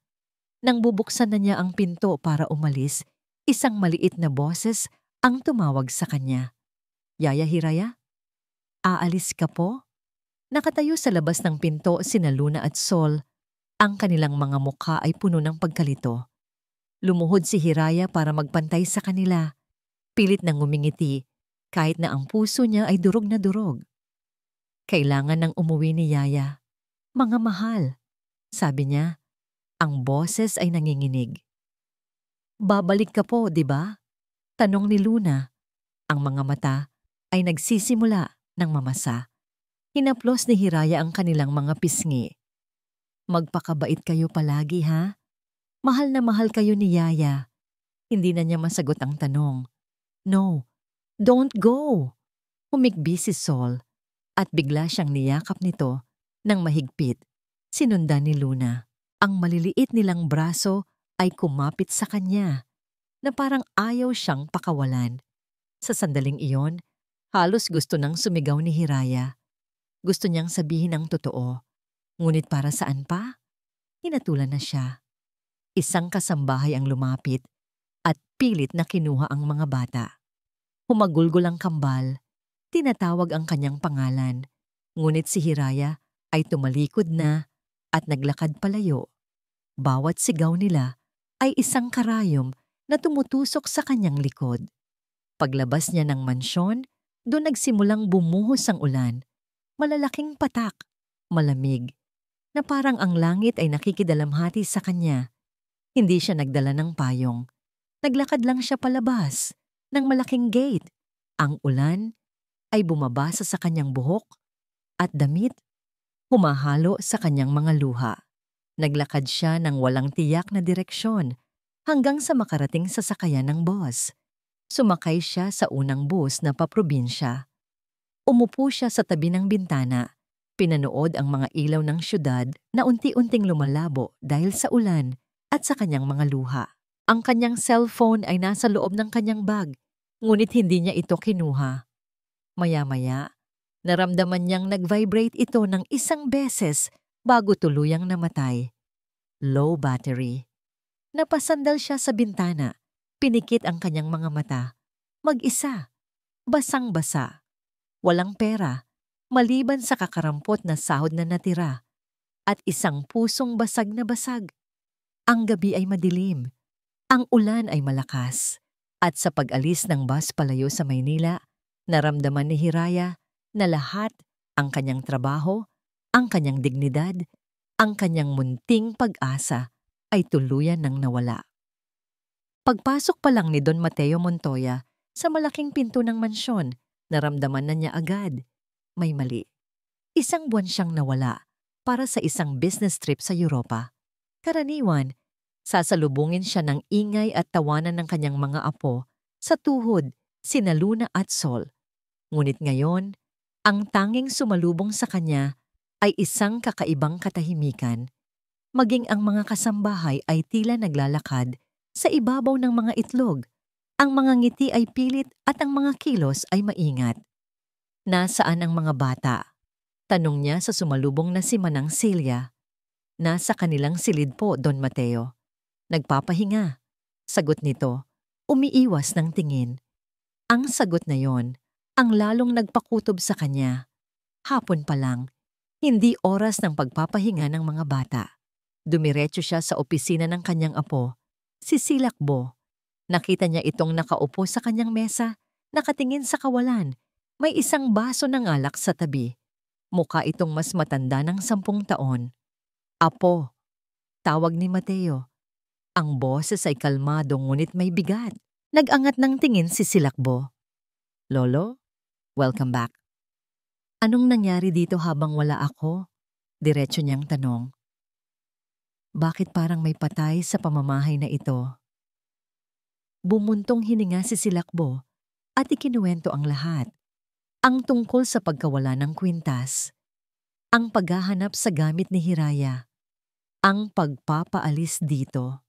Nang bubuksan na niya ang pinto para umalis, isang maliit na boses ang tumawag sa kanya. Yaya Hiraya? Aalis ka po? Nakatayo sa labas ng pinto sina Luna at Sol. Ang kanilang mga mukha ay puno ng pagkalito. Lumuhod si Hiraya para magpantay sa kanila. Pilit nang ngumingiti, kahit na ang puso niya ay durog na durog. Kailangan nang umuwi ni Yaya. Mga mahal, sabi niya. Ang boses ay nanginginig. Babalik ka po, di ba? Tanong ni Luna. Ang mga mata ay nagsisimula ng mamasa. Hinaplos ni Hiraya ang kanilang mga pisngi. Magpakabait kayo palagi, ha? Mahal na mahal kayo ni Yaya. Hindi na niya masagot ang tanong. No, don't go. Humikbi si Sol at bigla siyang niyakap nito ng mahigpit. Sinundan ni Luna. Ang maliliit nilang braso ay kumapit sa kanya na parang ayaw siyang pakawalan. Sa sandaling iyon, halos gusto nang sumigaw ni Hiraya. Gusto niyang sabihin ang totoo. Ngunit para saan pa? Hinatulan na siya. Isang kasambahay ang lumapit at pilit na kinuha ang mga bata. Humagulgol ang kambal, tinatawag ang kanyang pangalan. Ngunit si Hiraya ay tumalikod na at naglakad palayo. Bawat sigaw nila ay isang karayom na tumutusok sa kanyang likod. Paglabas niya ng mansyon, doon nagsimulang bumuhos ang ulan. Malalaking patak, malamig, na parang ang langit ay nakikidalamhati sa kanya. Hindi siya nagdala ng payong. Naglakad lang siya palabas ng malaking gate. Ang ulan ay bumabasa sa kanyang buhok at damit, humahalo sa kanyang mga luha. Naglakad siya ng walang tiyak na direksyon hanggang sa makarating sa sakayan ng bus. Sumakay siya sa unang bus na paprobinsya. Umupo siya sa tabi ng bintana. Pinanood ang mga ilaw ng syudad na unti-unting lumalabo dahil sa ulan at sa kanyang mga luha. Ang kanyang cellphone ay nasa loob ng kanyang bag, ngunit hindi niya ito kinuha. Maya-maya, naramdaman niyang nag-vibrate ito ng isang beses bago tuluyang namatay. Low battery. Napasandal siya sa bintana. Pinikit ang kanyang mga mata. Mag-isa. Basang-basa. Walang pera. Maliban sa kakarampot na sahod na natira. At isang pusong basag na basag. Ang gabi ay madilim. Ang ulan ay malakas. At sa pag-alis ng bus palayo sa Maynila, naramdaman ni Hiraya na lahat, ang kanyang trabaho, ang kanyang dignidad, ang kanyang munting pag-asa ay tuluyan ng nawala. Pagpasok pa lang ni Don Mateo Montoya sa malaking pinto ng mansyon, naramdaman na niya agad. May mali. Isang buwan siyang nawala para sa isang business trip sa Europa. Karaniwan, sasalubungin siya ng ingay at tawanan ng kanyang mga apo sa tuhod, sina Luna at Sol. Ngunit ngayon, ang tanging sumalubong sa kanya ay isang kakaibang katahimikan. Maging ang mga kasambahay ay tila naglalakad sa ibabaw ng mga itlog. Ang mga ngiti ay pilit at ang mga kilos ay maingat. Nasaan ang mga bata? Tanong niya sa sumalubong na si Manang Celia. Nasa kanilang silid po, Don Mateo. Nagpapahinga. Sagot nito, umiiwas ng tingin. Ang sagot na yon, ang lalong nagpakutob sa kanya. Hapon pa lang, hindi oras ng pagpapahinga ng mga bata. Dumiretso siya sa opisina ng kanyang apo, si Silakbo. Nakita niya itong nakaupo sa kanyang mesa, nakatingin sa kawalan. May isang baso ng alak sa tabi. Mukha itong mas matanda ng 10 taon. Apo, tawag ni Mateo. Ang boses ay kalmado ngunit may bigat. Nag-angat ng tingin si Silakbo. Lolo, welcome back. Anong nangyari dito habang wala ako? Diretso niyang tanong. Bakit parang may patay sa pamamahay na ito? Bumuntong hininga si Silakbo at ikinuwento ang lahat. Ang tungkol sa pagkawala ng kwintas, ang paghahanap sa gamit ni Hiraya, ang pagpapaalis dito.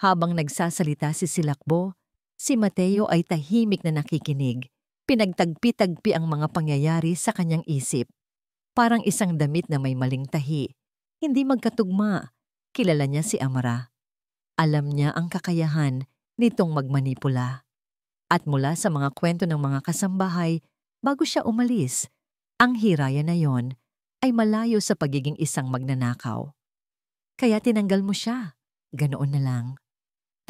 Habang nagsasalita si Silakbo, si Mateo ay tahimik na nakikinig. Pinagtagpi-tagpi ang mga pangyayari sa kanyang isip. Parang isang damit na may maling tahi. Hindi magkatugma. Kilala niya si Amara. Alam niya ang kakayahan nitong magmanipula. At mula sa mga kwento ng mga kasambahay, bago siya umalis, ang Hiraya na yon ay malayo sa pagiging isang magnanakaw. Kaya tinanggal mo siya. Ganoon na lang.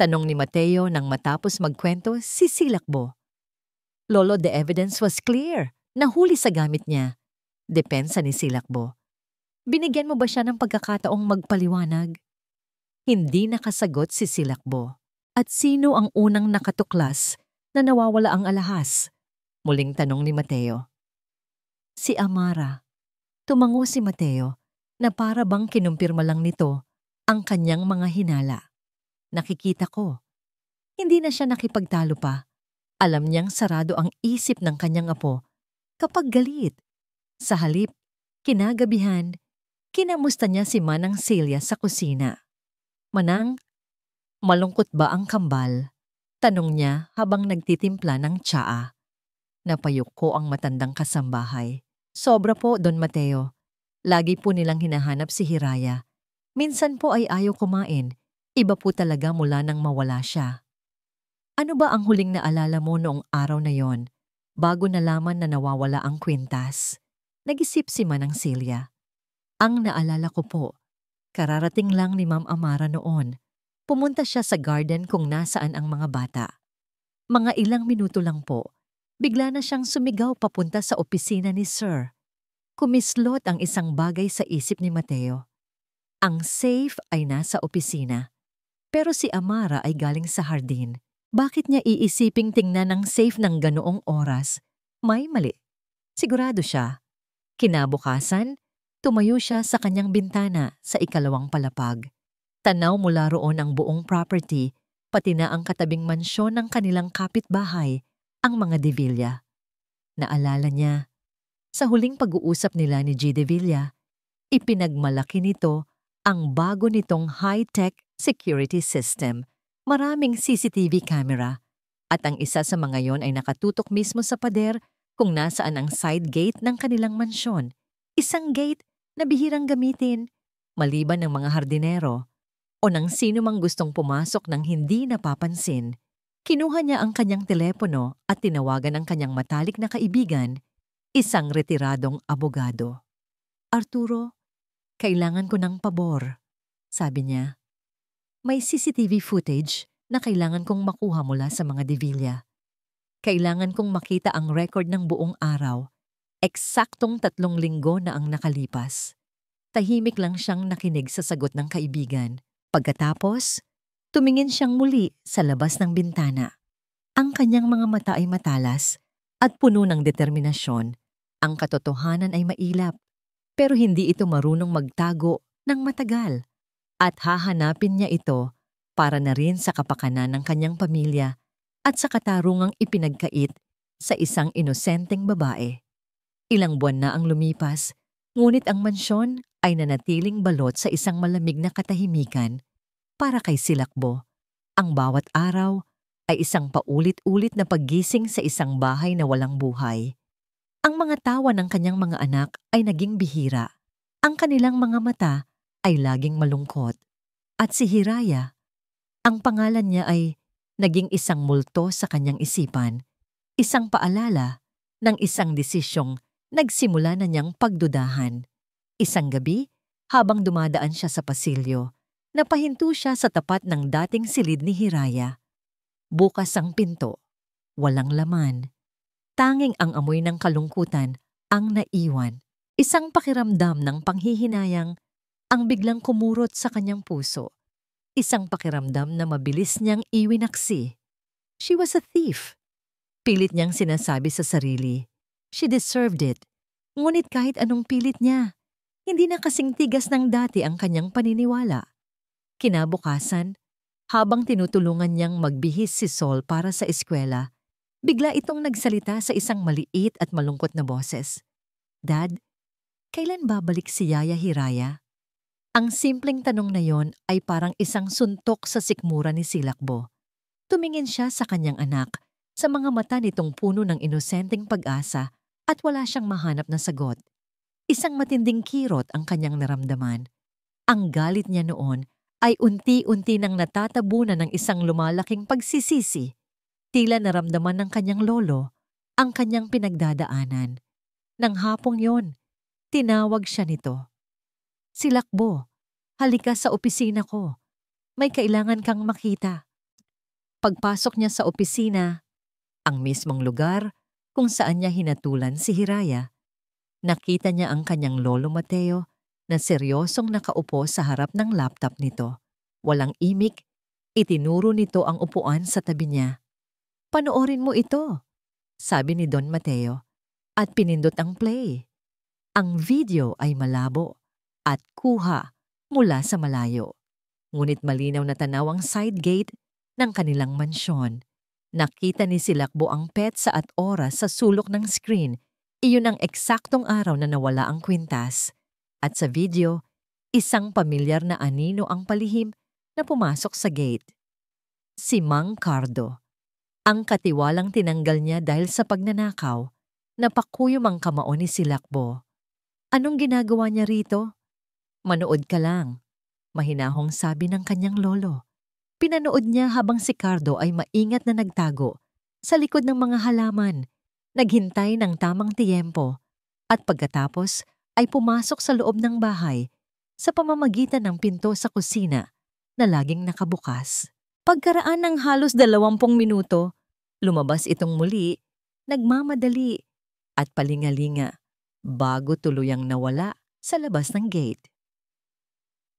Tanong ni Mateo nang matapos magkwento si Silakbo. Lolo, the evidence was clear. Nahuli sa gamit niya. Depensa ni Silakbo. Binigyan mo ba siya ng pagkakataong magpaliwanag? Hindi nakasagot si Silakbo. At sino ang unang nakatuklas na nawawala ang alahas? Muling tanong ni Mateo. Si Amara. Tumango si Mateo na para bang kinumpirma lang nito ang kanyang mga hinala. Nakikita ko. Hindi na siya nakipagtalo pa. Alam niyang sarado ang isip ng kanyang apo kapag galit. Sa halip, kinagabihan, kinamusta niya si Manang Celia sa kusina. Manang, malungkot ba ang kambal? Tanong niya habang nagtitimpla ng tsaa. Napayuko ang matandang kasambahay. Sobra po, Don Mateo. Lagi po nilang hinahanap si Hiraya. Minsan po ay ayaw kumain. Iba po talaga mula nang mawala siya. Ano ba ang huling naalala mo noong araw na yon, bago nalaman na nawawala ang kwintas? Nag-isip si Manang Celia. Ang naalala ko po, kararating lang ni Ma'am Amara noon. Pumunta siya sa garden kung nasaan ang mga bata. Mga ilang minuto lang po, bigla na siyang sumigaw papunta sa opisina ni Sir. Kumislot ang isang bagay sa isip ni Mateo. Ang safe ay nasa opisina, pero si Amara ay galing sa hardin. Bakit niya iisiping tingnan ang safe ng ganoong oras? May mali. Sigurado siya. Kinabukasan, tumayo siya sa kanyang bintana sa ikalawang palapag. Tanaw mula roon ang buong property, pati na ang katabing mansyon ng kanilang kapitbahay, ang mga De Villa. Naalala niya, sa huling pag-uusap nila ni G. De Villa, ipinagmalaki nito ang bago nitong high-tech security system. Maraming CCTV camera, at ang isa sa mga yon ay nakatutok mismo sa pader kung nasaan ang side gate ng kanilang mansyon. Isang gate na bihirang gamitin, maliban ng mga hardinero o ng sino mang gustong pumasok ng hindi napapansin. Kinuha niya ang kanyang telepono at tinawagan ang kanyang matalik na kaibigan, isang retiradong abogado. "Arturo, kailangan ko ng pabor," sabi niya. "May CCTV footage na kailangan kong makuha mula sa mga De Villa. Kailangan kong makita ang record ng buong araw. Eksaktong 3 linggo na ang nakalipas." Tahimik lang siyang nakinig sa sagot ng kaibigan. Pagkatapos, tumingin siyang muli sa labas ng bintana. Ang kanyang mga mata ay matalas at puno ng determinasyon. Ang katotohanan ay mailap, pero hindi ito marunong magtago ng matagal. At hahanapin niya ito para na rin sa kapakanan ng kanyang pamilya at sa katarungang ipinagkait sa isang inosenteng babae. Ilang buwan na ang lumipas, ngunit ang mansyon ay nanatiling balot sa isang malamig na katahimikan. Para kay Silakbo, ang bawat araw ay isang paulit-ulit na paggising sa isang bahay na walang buhay. Ang mga tawa ng kanyang mga anak ay naging bihira. Ang kanilang mga mata ay laging malungkot. At si Hiraya, ang pangalan niya ay naging isang multo sa kanyang isipan, isang paalala ng isang desisyong nagsimula na niyang pagdudahan. Isang gabi, habang dumadaan siya sa pasilyo, napahinto siya sa tapat ng dating silid ni Hiraya. Bukas ang pinto, walang laman. Tanging ang amoy ng kalungkutan ang naiwan. Isang pakiramdam ng panghihinayang ang biglang kumurot sa kanyang puso. Isang pakiramdam na mabilis niyang iwinaksi. She was a thief. Pilit niyang sinasabi sa sarili. She deserved it. Ngunit kahit anong pilit niya, hindi na kasing tigas ng dati ang kanyang paniniwala. Kinabukasan, habang tinutulungan niyang magbihis si Sol para sa eskwela, bigla itong nagsalita sa isang maliit at malungkot na boses. "Dad, kailan babalik si Yaya Hiraya?" Ang simpleng tanong na yon ay parang isang suntok sa sikmura ni Silakbo. Tumingin siya sa kanyang anak, sa mga mata nitong puno ng inosenteng pag-asa at wala siyang mahanap na sagot. Isang matinding kirot ang kanyang naramdaman. Ang galit niya noon ay unti-unti nang natatabunan ng isang lumalaking pagsisisi. Tila naramdaman ng kanyang lolo ang kanyang pinagdadaanan. Nang hapong yon, tinawag siya nito. "Silakbo, halika sa opisina ko. May kailangan kang makita." Pagpasok niya sa opisina, ang mismong lugar kung saan niya hinatulan si Hiraya, nakita niya ang kanyang lolo Mateo na seryosong nakaupo sa harap ng laptop nito. Walang imik, itinuro nito ang upuan sa tabi niya. "Panoorin mo ito," sabi ni Don Mateo, at pinindot ang play. Ang video ay malabo at kuha mula sa malayo. Ngunit malinaw na tanaw ang side gate ng kanilang mansyon. Nakita ni Silakbo ang petsa at oras sa sulok ng screen. Iyon ang eksaktong araw na nawala ang kwintas. At sa video, isang pamilyar na anino ang palihim na pumasok sa gate. Si Mang Cardo. Ang katiwalang tinanggal niya dahil sa pagnanakaw. Napakuyom ang kamao ni Silakbo. "Anong ginagawa niya rito?" "Manood ka lang," mahinahong sabi ng kanyang lolo. Pinanood niya habang si Cardo ay maingat na nagtago sa likod ng mga halaman, naghintay ng tamang tiyempo, at pagkatapos ay pumasok sa loob ng bahay sa pamamagitan ng pinto sa kusina na laging nakabukas. Pagkaraan ng halos 20 minuto, lumabas itong muli, nagmamadali at palingalinga bago tuluyang nawala sa labas ng gate.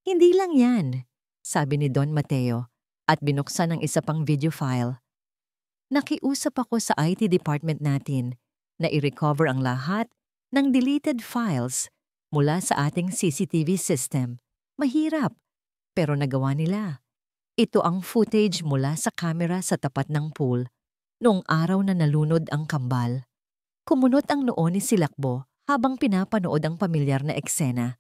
Hindi lang yan, sabi ni Don Mateo at binuksan ang isa pang video file. Nakiusap ako sa IT department natin na i-recover ang lahat ng deleted files mula sa ating CCTV system. Mahirap, pero nagawa nila. Ito ang footage mula sa camera sa tapat ng pool noong araw na nalunod ang kambal. Kumunot ang noo ni Silakbo habang pinapanood ang pamilyar na eksena.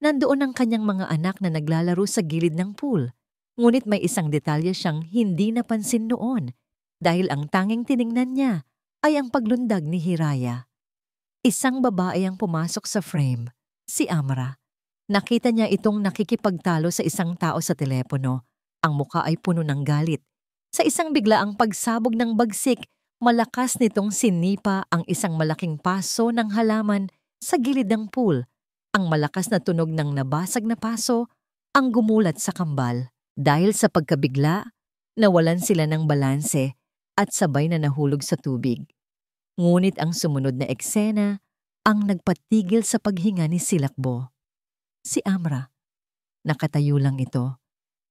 Nandoon ang kanyang mga anak na naglalaro sa gilid ng pool, ngunit may isang detalye siyang hindi napansin noon dahil ang tanging tiningnan niya ay ang paglundag ni Hiraya. Isang babae ang pumasok sa frame, si Amra. Nakita niya itong nakikipagtalo sa isang tao sa telepono. Ang muka ay puno ng galit. Sa isang biglaang pagsabog ng bagsik, malakas nitong sinipa ang isang malaking paso ng halaman sa gilid ng pool. Ang malakas na tunog ng nabasag na paso ang gumulat sa kambal. Dahil sa pagkabigla, nawalan sila ng balanse at sabay na nahulog sa tubig. Ngunit ang sumunod na eksena ang nagpatigil sa paghinga ni Silakbo. Si Amra, nakatayo lang ito,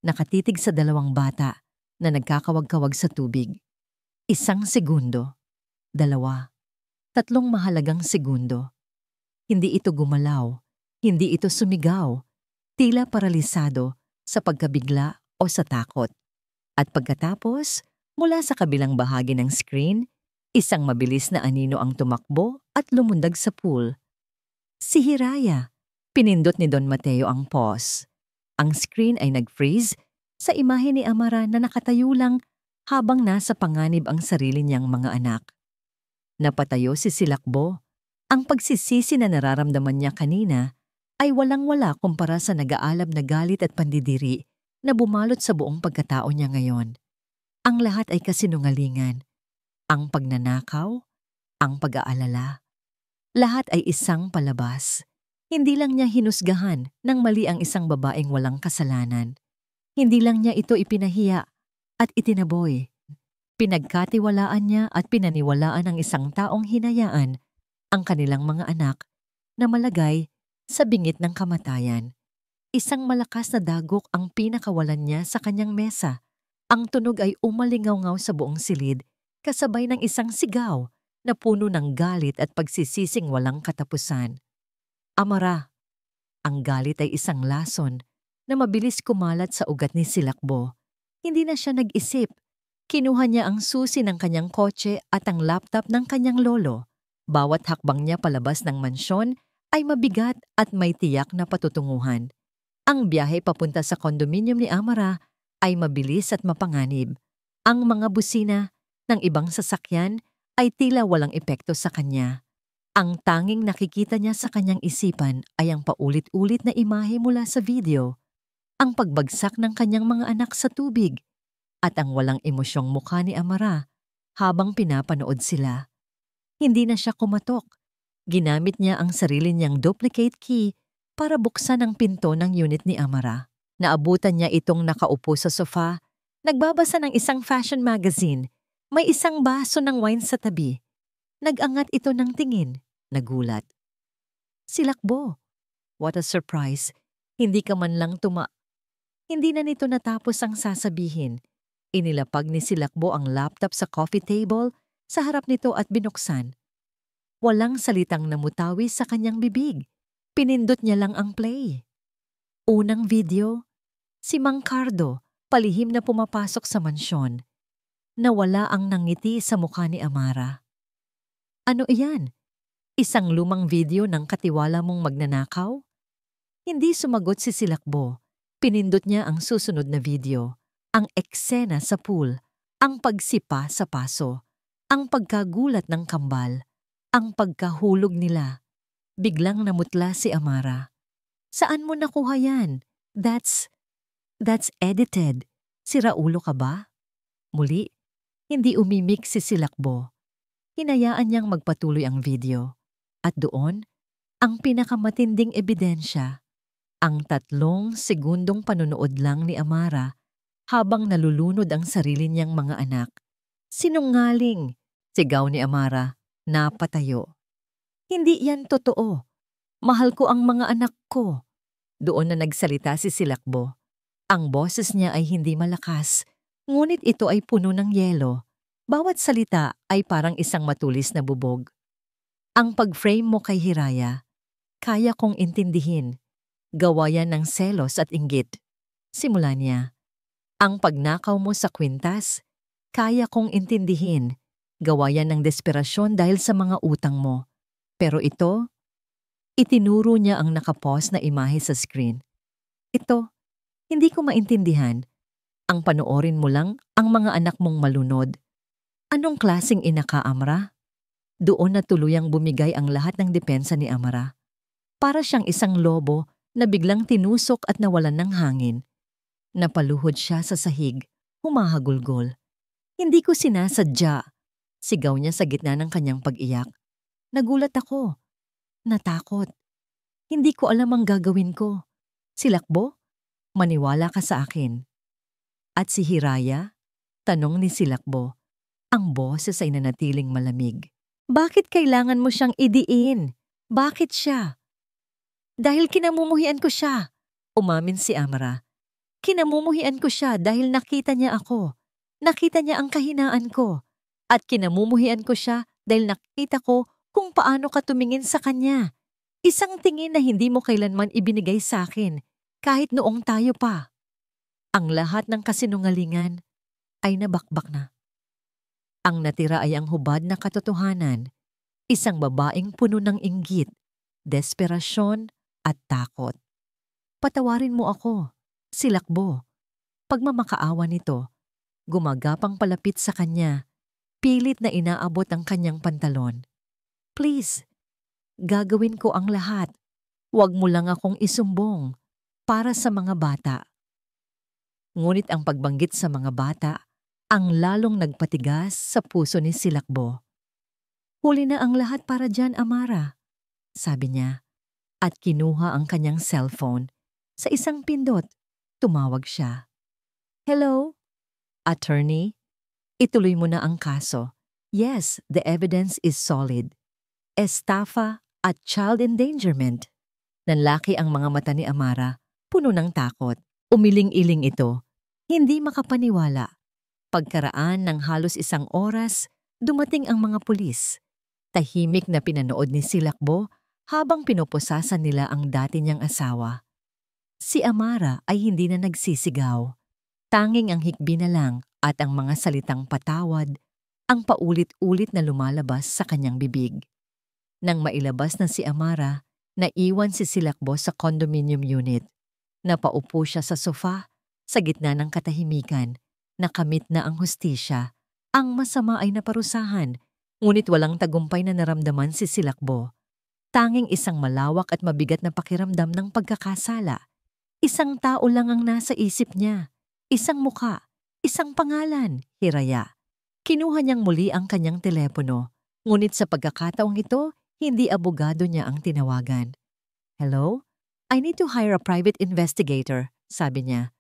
nakatitig sa dalawang bata na nagkakawag-kawag sa tubig. 1 segundo, 2, 3 mahalagang segundo. Hindi ito gumalaw, hindi ito sumigaw, tila paralisado sa pagkabigla o sa takot. At pagkatapos, mula sa kabilang bahagi ng screen, isang mabilis na anino ang tumakbo at lumundag sa pool. Si Hiraya. Pinindot ni Don Mateo ang pause. Ang screen ay nag-freeze sa imahe ni Amara na nakatayo lang habang nasa panganib ang sarili niyang mga anak. Napatayo si Silakbo. Ang pagsisisi na nararamdaman niya kanina ay walang-wala kumpara sa nag-aalab na galit at pandidiri na bumalot sa buong pagkatao niya ngayon. Ang lahat ay kasinungalingan. Ang pagnanakaw, ang pag-aalala. Lahat ay isang palabas. Hindi lang niya hinusgahan ng mali ang isang babaeng walang kasalanan. Hindi lang niya ito ipinahiya at itinaboy. Pinagkatiwalaan niya at pinaniwalaan ng isang taong hinayaan ang kanilang mga anak na malagay sa bingit ng kamatayan. Isang malakas na dagok ang pinakawalan niya sa kanyang mesa. Ang tunog ay umalingaw-ngaw sa buong silid kasabay ng isang sigaw na puno ng galit at pagsisising walang katapusan. Amara, ang galit ay isang lason na mabilis kumalat sa ugat ni Silakbo. Hindi na siya nag-isip. Kinuha niya ang susi ng kanyang kotse at ang laptop ng kanyang lolo. Bawat hakbang niya palabas ng mansyon ay mabigat at may tiyak na patutunguhan. Ang biyahe papunta sa kondominium ni Amara ay mabilis at mapanganib. Ang mga busina ng ibang sasakyan ay tila walang epekto sa kanya. Ang tanging nakikita niya sa kanyang isipan ay ang paulit-ulit na imahe mula sa video, ang pagbagsak ng kanyang mga anak sa tubig, at ang walang emosyong mukha ni Amara habang pinapanood sila. Hindi na siya kumatok. Ginamit niya ang sarili niyang duplicate key para buksan ang pinto ng unit ni Amara. Naabutan niya itong nakaupo sa sofa, nagbabasa ng isang fashion magazine, may isang baso ng wine sa tabi. Nag-angat ito ng tingin, nagulat. Silakbo. What a surprise. Hindi ka man lang Hindi na nito natapos ang sasabihin. Inilapag ni Silakbo ang laptop sa coffee table sa harap nito at binuksan. Walang salitang namutawi sa kanyang bibig. Pinindot niya lang ang play. Unang video, si Mang Cardo, palihim na pumapasok sa mansyon. Nawala ang nangiti sa mukha ni Amara. Ano iyan? Isang lumang video ng katiwala mong magnanakaw? Hindi sumagot si Silakbo. Pinindot niya ang susunod na video. Ang eksena sa pool, ang pagsipa sa paso, ang pagkagulat ng kambal, ang pagkahulog nila. Biglang namutla si Amara. Saan mo nakuha yan? That's edited. Siraulo ka ba? Muli, hindi umimik si Silakbo. Hinayaan niyang magpatuloy ang video. At doon, ang pinakamatinding ebidensya, Ang 3 segundong panunood lang ni Amara habang nalulunod ang sarili niyang mga anak. Sinungaling! Sigaw ni Amara, napatayo. Hindi yan totoo. Mahal ko ang mga anak ko. Doon na nagsalita si Silakbo. Ang boses niya ay hindi malakas, ngunit ito ay puno ng yelo. Bawat salita ay parang isang matulis na bubog. Ang pag-frame mo kay Hiraya, kaya kong intindihin. Gawa yan ng selos at inggit. Simula niya. Ang pagnakaw mo sa kwintas, kaya kong intindihin. Gawa yan ng desperasyon dahil sa mga utang mo. Pero ito, itinuro niya ang nakapause na imahe sa screen. Ito, hindi ko maintindihan. Ang panoorin mo lang ang mga anak mong malunod. Anong klaseng ina ka, Amara? Doon na tuluyang bumigay ang lahat ng depensa ni Amara. Para siyang isang lobo na biglang tinusok at nawalan ng hangin. Napaluhod siya sa sahig, humahagulgol. Hindi ko sinasadya. Sigaw niya sa gitna ng kanyang pag-iyak. Nagulat ako. Natakot. Hindi ko alam ang gagawin ko. Silakbo? Maniwala ka sa akin. At si Hiraya? Tanong ni Silakbo. Ang boses ay nanatiling malamig. Bakit kailangan mo siyang idiin? Bakit siya? Dahil kinamumuhian ko siya. Umamin si Amara. Kinamumuhian ko siya dahil nakita niya ako. Nakita niya ang kahinaan ko. At kinamumuhian ko siya dahil nakita ko kung paano ka tumingin sa kanya. Isang tingin na hindi mo kailanman ibinigay sa akin, kahit noong tayo pa. Ang lahat ng kasinungalingan ay nabakbak na. Ang natira ay ang hubad na katotohanan, isang babaeng puno ng inggit, desperasyon at takot. Patawarin mo ako, Silakbo. Pagmamakaawa nito, gumagapang palapit sa kanya, pilit na inaabot ang kanyang pantalon. Please, gagawin ko ang lahat. Huwag mo lang akong isumbong para sa mga bata. Ngunit ang pagbanggit sa mga bata ang lalong nagpatigas sa puso ni Silakbo. Huli na ang lahat para dyan, Amara, sabi niya. At kinuha ang kanyang cellphone. Sa isang pindot, tumawag siya. Hello? Attorney? Ituloy mo na ang kaso. Yes, the evidence is solid. Estafa at child endangerment. Nanlaki ang mga mata ni Amara, puno ng takot. Umiling-iling ito. Hindi makapaniwala. Pagkaraan ng halos 1 oras, dumating ang mga pulis. Tahimik na pinanood ni Silakbo habang pinupusasan nila ang dati niyang asawa. Si Amara ay hindi na nagsisigaw. Tanging ang hikbi na lang at ang mga salitang patawad ang paulit-ulit na lumalabas sa kanyang bibig. Nang mailabas na si Amara, naiwan si Silakbo sa condominium unit. Napaupo siya sa sofa sa gitna ng katahimikan. Nakamit na ang hustisya. Ang masama ay naparusahan, ngunit walang tagumpay na naramdaman si Silakbo. Tanging isang malawak at mabigat na pakiramdam ng pagkakasala. Isang tao lang ang nasa isip niya. Isang muka, isang pangalan, Hiraya. Kinuha niyang muli ang kanyang telepono, ngunit sa pagkakataong ito, hindi abogado niya ang tinawagan. Hello? I need to hire a private investigator, sabi niya.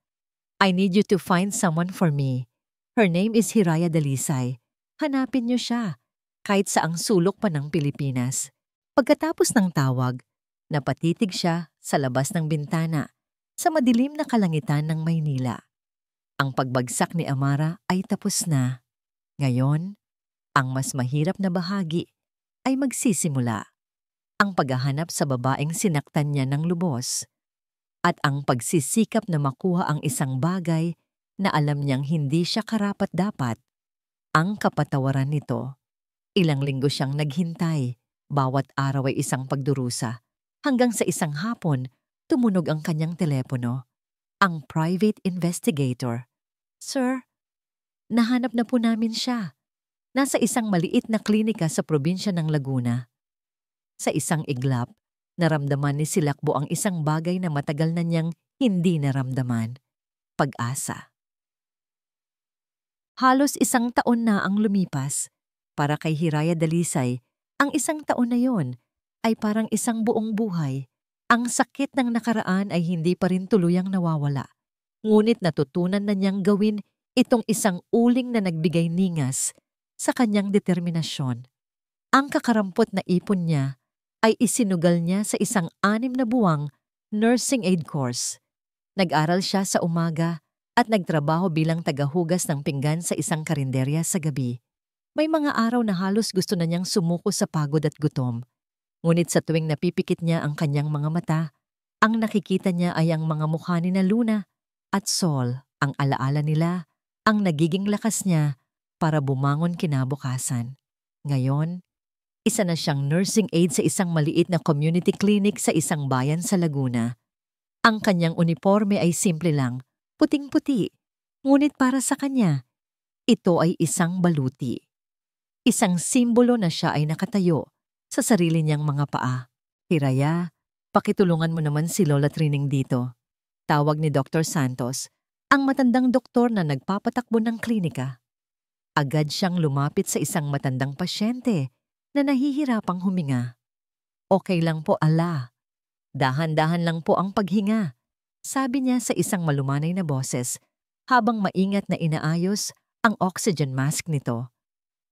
I need you to find someone for me. Her name is Hiraya Dalisay. Hanapin niyo siya, kahit saang sulok pa ng Pilipinas. Pagkatapos ng tawag, napatitig siya sa labas ng bintana, sa madilim na kalangitan ng Maynila. Ang pagbagsak ni Amara ay tapos na. Ngayon, ang mas mahirap na bahagi ay magsisimula. Ang paghahanap sa babaeng sinaktan niya ng lubos at ang pagsisikap na makuha ang isang bagay na alam niyang hindi siya karapat-dapat. Ang kapatawaran nito. Ilang linggo siyang naghintay, bawat araw ay isang pagdurusa. Hanggang sa isang hapon, tumunog ang kanyang telepono. Ang private investigator. Sir, nahanap na po namin siya. Nasa isang maliit na klinika sa probinsya ng Laguna. Sa isang iglap, naramdaman ni Silakbo ang isang bagay na matagal na niyang hindi naramdaman. Pag-asa. Halos 1 taon na ang lumipas. Para kay Hiraya Dalisay, ang 1 taon na yon ay parang isang buong buhay. Ang sakit ng nakaraan ay hindi pa rin tuluyang nawawala. Ngunit natutunan na niyang gawin itong isang uling na nagbigay ningas sa kanyang determinasyon. Ang kakarampot na ipon niya ay isinugal niya sa isang 6 na buwang nursing aid course. Nag-aral siya sa umaga at nagtrabaho bilang tagahugas ng pinggan sa isang karinderya sa gabi. May mga araw na halos gusto na niyang sumuko sa pagod at gutom. Ngunit sa tuwing napipikit niya ang kanyang mga mata, ang nakikita niya ay ang mga mukha ni na Luna at Sol. Ang alaala nila, ang nagiging lakas niya para bumangon kinabukasan. Ngayon, isa na siyang nursing aide sa isang maliit na community clinic sa isang bayan sa Laguna. Ang kanyang uniforme ay simple lang, puting-puti. Ngunit para sa kanya, ito ay isang baluti. Isang simbolo na siya ay nakatayo sa sarili niyang mga paa. Hiraya, pakitulungan mo naman si Lola Trining dito. Tawag ni Dr. Santos, ang matandang doktor na nagpapatakbo ng klinika. Agad siyang lumapit sa isang matandang pasyente na nahihirapang huminga. Okay lang po, ala. Dahan-dahan lang po ang paghinga, sabi niya sa isang malumanay na boses habang maingat na inaayos ang oxygen mask nito.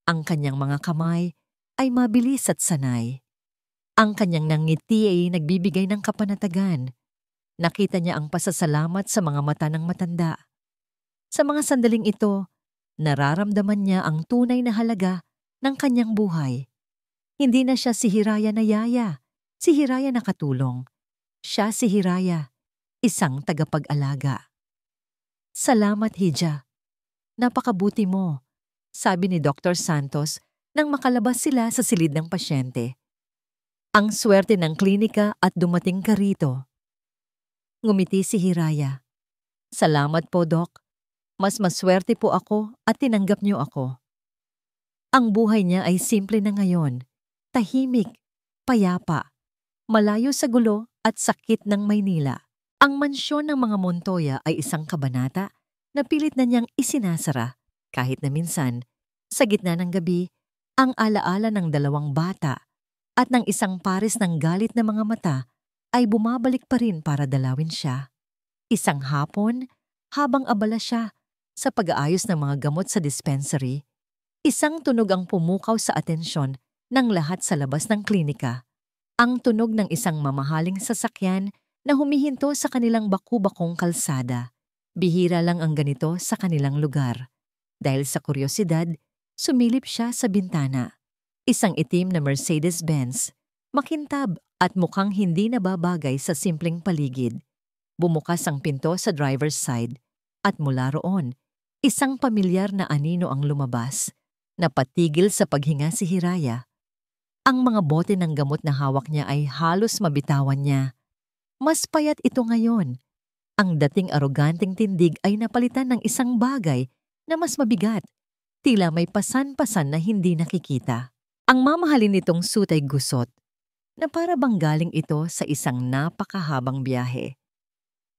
Ang kanyang mga kamay ay mabilis at sanay. Ang kanyang nangiti ay nagbibigay ng kapanatagan. Nakita niya ang pasasalamat sa mga mata ng matanda. Sa mga sandaling ito, nararamdaman niya ang tunay na halaga ng kanyang buhay. Hindi na siya si Hiraya na yaya, si Hiraya na katulong. Siya si Hiraya, isang tagapag-alaga. Salamat, Hija. Napakabuti mo, sabi ni Dr. Santos nang makalabas sila sa silid ng pasyente. Ang swerte ng klinika at dumating ka rito. Ngumiti si Hiraya. Salamat po, Doc. Mas maswerte po ako at tinanggap niyo ako. Ang buhay niya ay simple na ngayon. Tahimik, payapa, malayo sa gulo at sakit ng Maynila. Ang mansyon ng mga Montoya ay isang kabanata na pilit na niyang isinasara kahit na minsan, sa gitna ng gabi, ang alaala ng 2 bata at ng isang pares ng galit na mga mata ay bumabalik pa rin para dalawin siya. Isang hapon, habang abala siya sa pag-aayos ng mga gamot sa dispensary, isang tunog ang pumukaw sa atensyon ng lahat sa labas ng klinika. Ang tunog ng isang mamahaling sasakyan na humihinto sa kanilang baku-bakong kalsada. Bihira lang ang ganito sa kanilang lugar. Dahil sa kuryosidad, sumilip siya sa bintana. Isang itim na Mercedes-Benz, makintab at mukhang hindi nababagay sa simpleng paligid. Bumukas ang pinto sa driver's side at mula roon, isang pamilyar na anino ang lumabas. Napatigil sa paghinga si Hiraya. Ang mga bote ng gamot na hawak niya ay halos mabitawan niya. Mas payat ito ngayon. Ang dating aroganteng tindig ay napalitan ng isang bagay na mas mabigat. Tila may pasan-pasan na hindi nakikita. Ang mamahalin nitong suit ay gusot, na para bang galing ito sa isang napakahabang biyahe.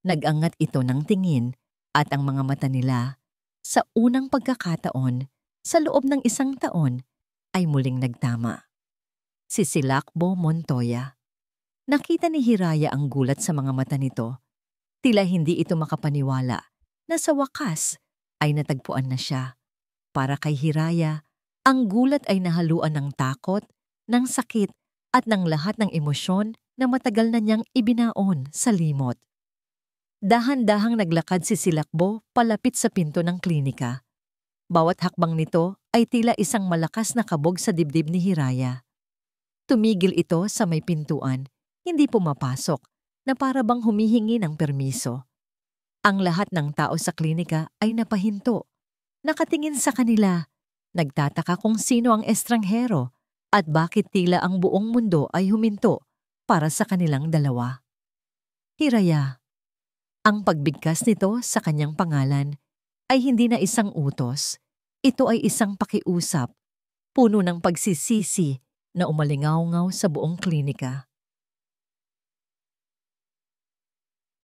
Nag-angat ito ng tingin at ang mga mata nila, sa unang pagkakataon, sa loob ng 1 taon, ay muling nagtama. Si Silakbo Montoya. Nakita ni Hiraya ang gulat sa mga mata nito. Tila hindi ito makapaniwala na sa wakas ay natagpuan na siya. Para kay Hiraya, ang gulat ay nahaluan ng takot, ng sakit at ng lahat ng emosyon na matagal na niyang ibinaon sa limot. Dahan-dahang naglakad si Silakbo palapit sa pinto ng klinika. Bawat hakbang nito ay tila isang malakas na kabog sa dibdib ni Hiraya. Tumigil ito sa may pintuan, hindi pumapasok, na para bang humihingi ng permiso. Ang lahat ng tao sa klinika ay napahinto. Nakatingin sa kanila, nagtataka kung sino ang estranghero at bakit tila ang buong mundo ay huminto para sa kanilang dalawa. Hiraya. Ang pagbigkas nito sa kanyang pangalan ay hindi na isang utos. Ito ay isang pakiusap, puno ng pagsisisi na umalingaw-ngaw sa buong klinika.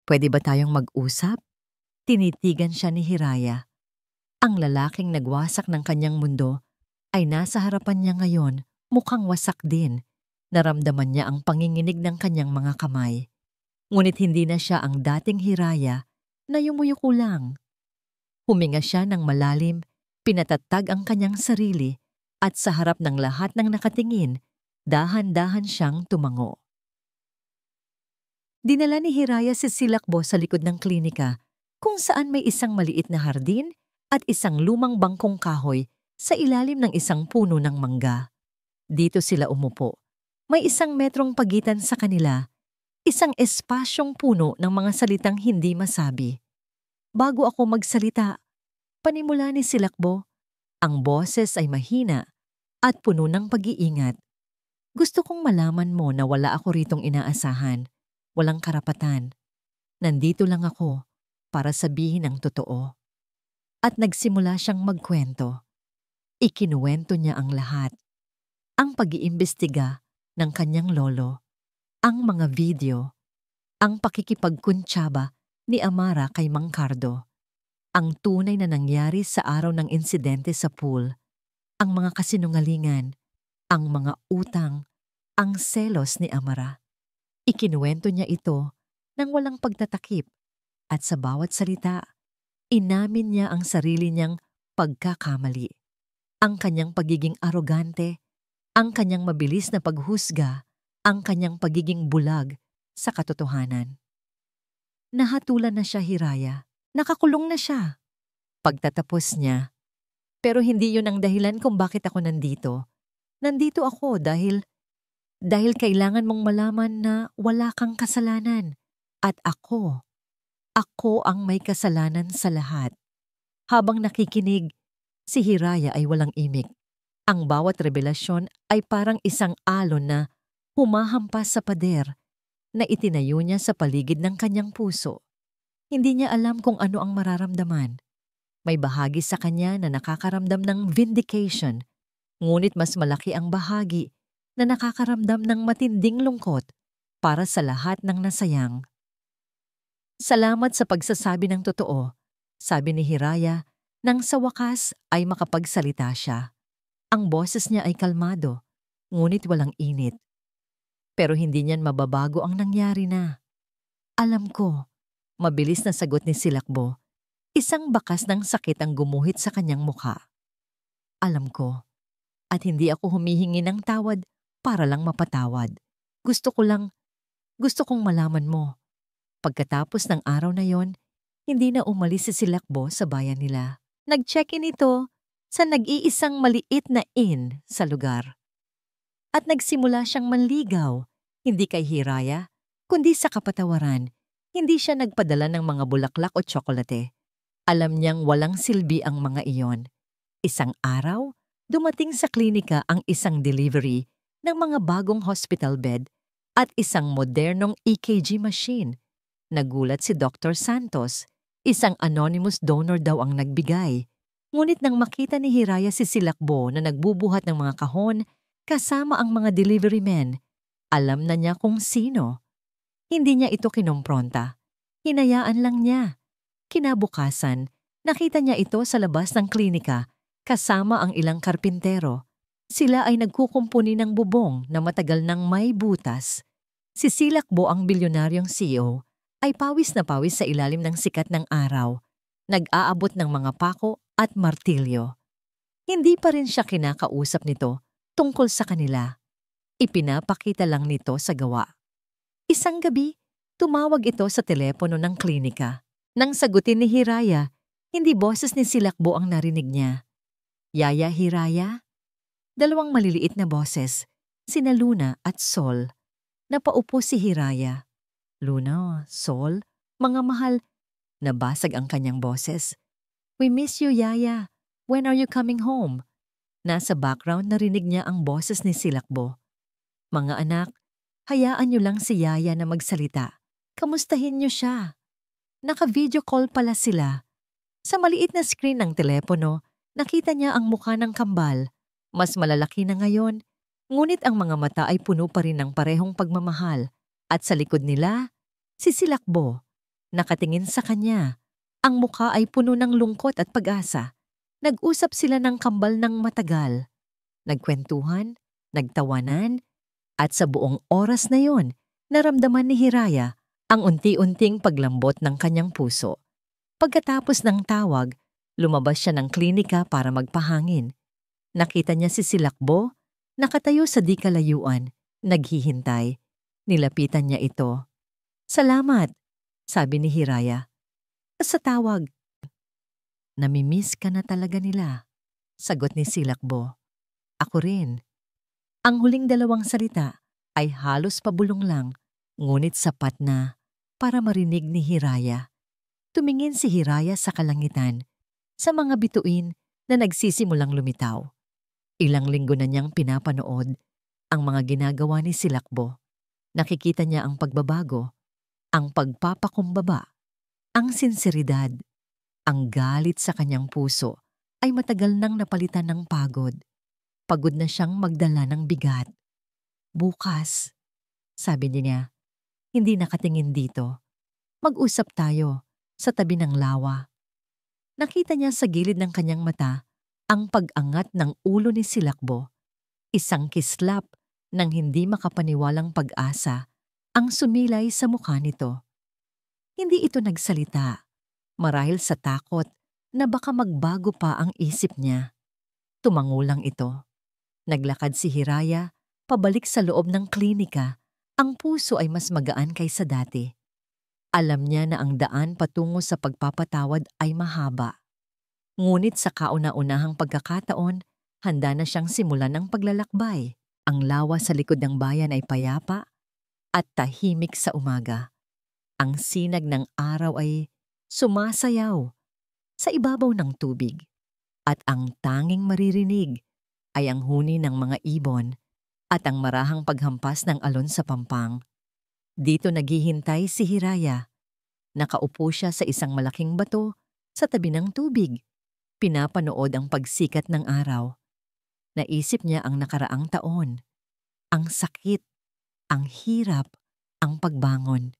Pwede ba tayong mag-usap? Tinitigan siya ni Hiraya. Ang lalaking nagwasak ng kanyang mundo ay nasa harapan niya ngayon, mukhang wasak din. Naramdaman niya ang panginginig ng kanyang mga kamay. Ngunit hindi na siya ang dating Hiraya na yumuyuko lang. Huminga siya ng malalim, pinatatag ang kanyang sarili, at sa harap ng lahat ng nakatingin, dahan-dahan siyang tumango. Dinala ni Hiraya si Silakbo sa likod ng klinika, kung saan may isang maliit na hardin at isang lumang bangkong kahoy sa ilalim ng isang puno ng mangga. Dito sila umupo. May 1 metrong pagitan sa kanila, isang espasyong puno ng mga salitang hindi masabi. Bago ako magsalita, panimula ni Silakbo, ang boses ay mahina at puno ng pag-iingat. Gusto kong malaman mo na wala ako ritong inaasahan, walang karapatan. Nandito lang ako para sabihin ang totoo. At nagsimula siyang magkwento. Ikinuwento niya ang lahat. Ang pag-iimbestiga ng kanyang lolo, ang mga video, ang pakikipagkuntsaba ni Amara kay Mang Cardo, ang tunay na nangyari sa araw ng insidente sa pool, ang mga kasinungalingan, ang mga utang, ang selos ni Amara. Ikinuwento niya ito nang walang pagtatakip at sa bawat salita, inamin niya ang sarili niyang pagkakamali, ang kanyang pagiging arogante, ang kanyang mabilis na paghusga, ang kanyang pagiging bulag sa katotohanan. Nahatulan na siya, Hiraya. Nakakulong na siya. Pagtatapos niya, pero hindi yun ang dahilan kung bakit ako nandito. Nandito ako dahil kailangan mong malaman na wala kang kasalanan. At ako ang may kasalanan sa lahat. Habang nakikinig, si Hiraya ay walang imik. Ang bawat revelasyon ay parang isang alon na humahampas sa pader na itinayo niya sa paligid ng kanyang puso. Hindi niya alam kung ano ang mararamdaman. May bahagi sa kanya na nakakaramdam ng vindication, ngunit mas malaki ang bahagi na nakakaramdam ng matinding lungkot para sa lahat ng nasayang. Salamat sa pagsasabi ng totoo, sabi ni Hiraya nang sa wakas ay makapagsalita siya. Ang boses niya ay kalmado, ngunit walang init. Pero hindi niyan mababago ang nangyari na. Alam ko, mabilis na sagot ni Silakbo. Isang bakas ng sakit ang gumuhit sa kanyang mukha. Alam ko, at hindi ako humihingi ng tawad para lang mapatawad. Gusto kong malaman mo. Pagkatapos ng araw na yon, hindi na umalis si Silakbo sa bayan nila. Nag-check-in ito sa nag-iisang maliit na inn sa lugar. At nagsimula siyang manligaw, hindi kay Hiraya, kundi sa kapatawaran. Hindi siya nagpadala ng mga bulaklak o tsokolate. Alam niyang walang silbi ang mga iyon. Isang araw, dumating sa klinika ang isang delivery ng mga bagong hospital bed at isang modernong EKG machine. Nagulat si Dr. Santos, isang anonymous donor daw ang nagbigay. Ngunit nang makita ni Hiraya si Silakbo na nagbubuhat ng mga kahon kasama ang mga delivery men, alam na niya kung sino. Hindi niya ito kinompronta. Hinayaan lang niya. Kinabukasan, nakita niya ito sa labas ng klinika kasama ang ilang karpintero. Sila ay nagkukumpuni ng bubong na matagal nang may butas. Si Silakbo, ang bilyonaryong CEO, ay pawis na pawis sa ilalim ng sikat ng araw. Nag-aabot ng mga pako at martilyo. Hindi pa rin siya kinakausap nito tungkol sa kanila. Ipinapakita lang nito sa gawa. Isang gabi, tumawag ito sa telepono ng klinika. Nang sagutin ni Hiraya, hindi boses ni Silakbo ang narinig niya. Yaya, Hiraya? 2 maliliit na boses, sina Luna at Sol. Napaupo si Hiraya. Luna, Sol, mga mahal. Nabasag ang kanyang boses. We miss you, Yaya. When are you coming home? Nasa background narinig niya ang boses ni Silakbo. Mga anak, hayaan niyo lang si Yaya na magsalita. Kamustahin niyo siya. Naka-video call pala sila. Sa maliit na screen ng telepono, nakita niya ang mukha ng kambal. Mas malalaki na ngayon, ngunit ang mga mata ay puno pa rin ng parehong pagmamahal. At sa likod nila, si Silakbo. Nakatingin sa kanya. Ang mukha ay puno ng lungkot at pag-asa. Nag-usap sila ng kambal ng matagal. Nagkwentuhan, nagtawanan, at sa buong oras na yon, naramdaman ni Hiraya ang unti-unting paglambot ng kanyang puso. Pagkatapos ng tawag, lumabas siya ng klinika para magpahangin. Nakita niya si Silakbo, nakatayo sa di kalayuan, naghihintay. Nilapitan niya ito. "Salamat," sabi ni Hiraya. "Sa tawag." "Namimiss ka na talaga nila," sagot ni Silakbo. "Ako rin." Ang huling dalawang salita ay halos pabulong lang, ngunit sapat na para marinig ni Hiraya. Tumingin si Hiraya sa kalangitan, sa mga bituin na nagsisimulang lumitaw. Ilang linggo na niyang pinapanood ang mga ginagawa ni Silakbo. Nakikita niya ang pagbabago, ang pagpapakumbaba, ang sinseridad, ang galit sa kanyang puso ay matagal nang napalitan ng pagod. Pagod na siyang magdala ng bigat. "Bukas," sabi niya, hindi nakatingin dito. "Mag-usap tayo sa tabi ng lawa." Nakita niya sa gilid ng kanyang mata ang pag-angat ng ulo ni Silakbo. Isang kislap ng hindi makapaniwalang pag-asa ang sumilay sa mukha nito. Hindi ito nagsalita, marahil sa takot na baka magbago pa ang isip niya. Tumango lang ito. Naglakad si Hiraya pabalik sa loob ng klinika. Ang puso ay mas magaan kaysa dati. Alam niya na ang daan patungo sa pagpapatawad ay mahaba. Ngunit sa kauna-unahang pagkakataon, handa na siyang simulan ng paglalakbay. Ang lawa sa likod ng bayan ay payapa at tahimik sa umaga. Ang sinag ng araw ay sumasayaw sa ibabaw ng tubig. At ang tanging maririnig ay ang huni ng mga ibon at ang marahang paghampas ng alon sa pampang. Dito naghihintay si Hiraya. Nakaupo siya sa isang malaking bato sa tabi ng tubig. Pinapanood ang pagsikat ng araw. Naisip niya ang nakaraang taon, ang sakit, ang hirap, ang pagbangon.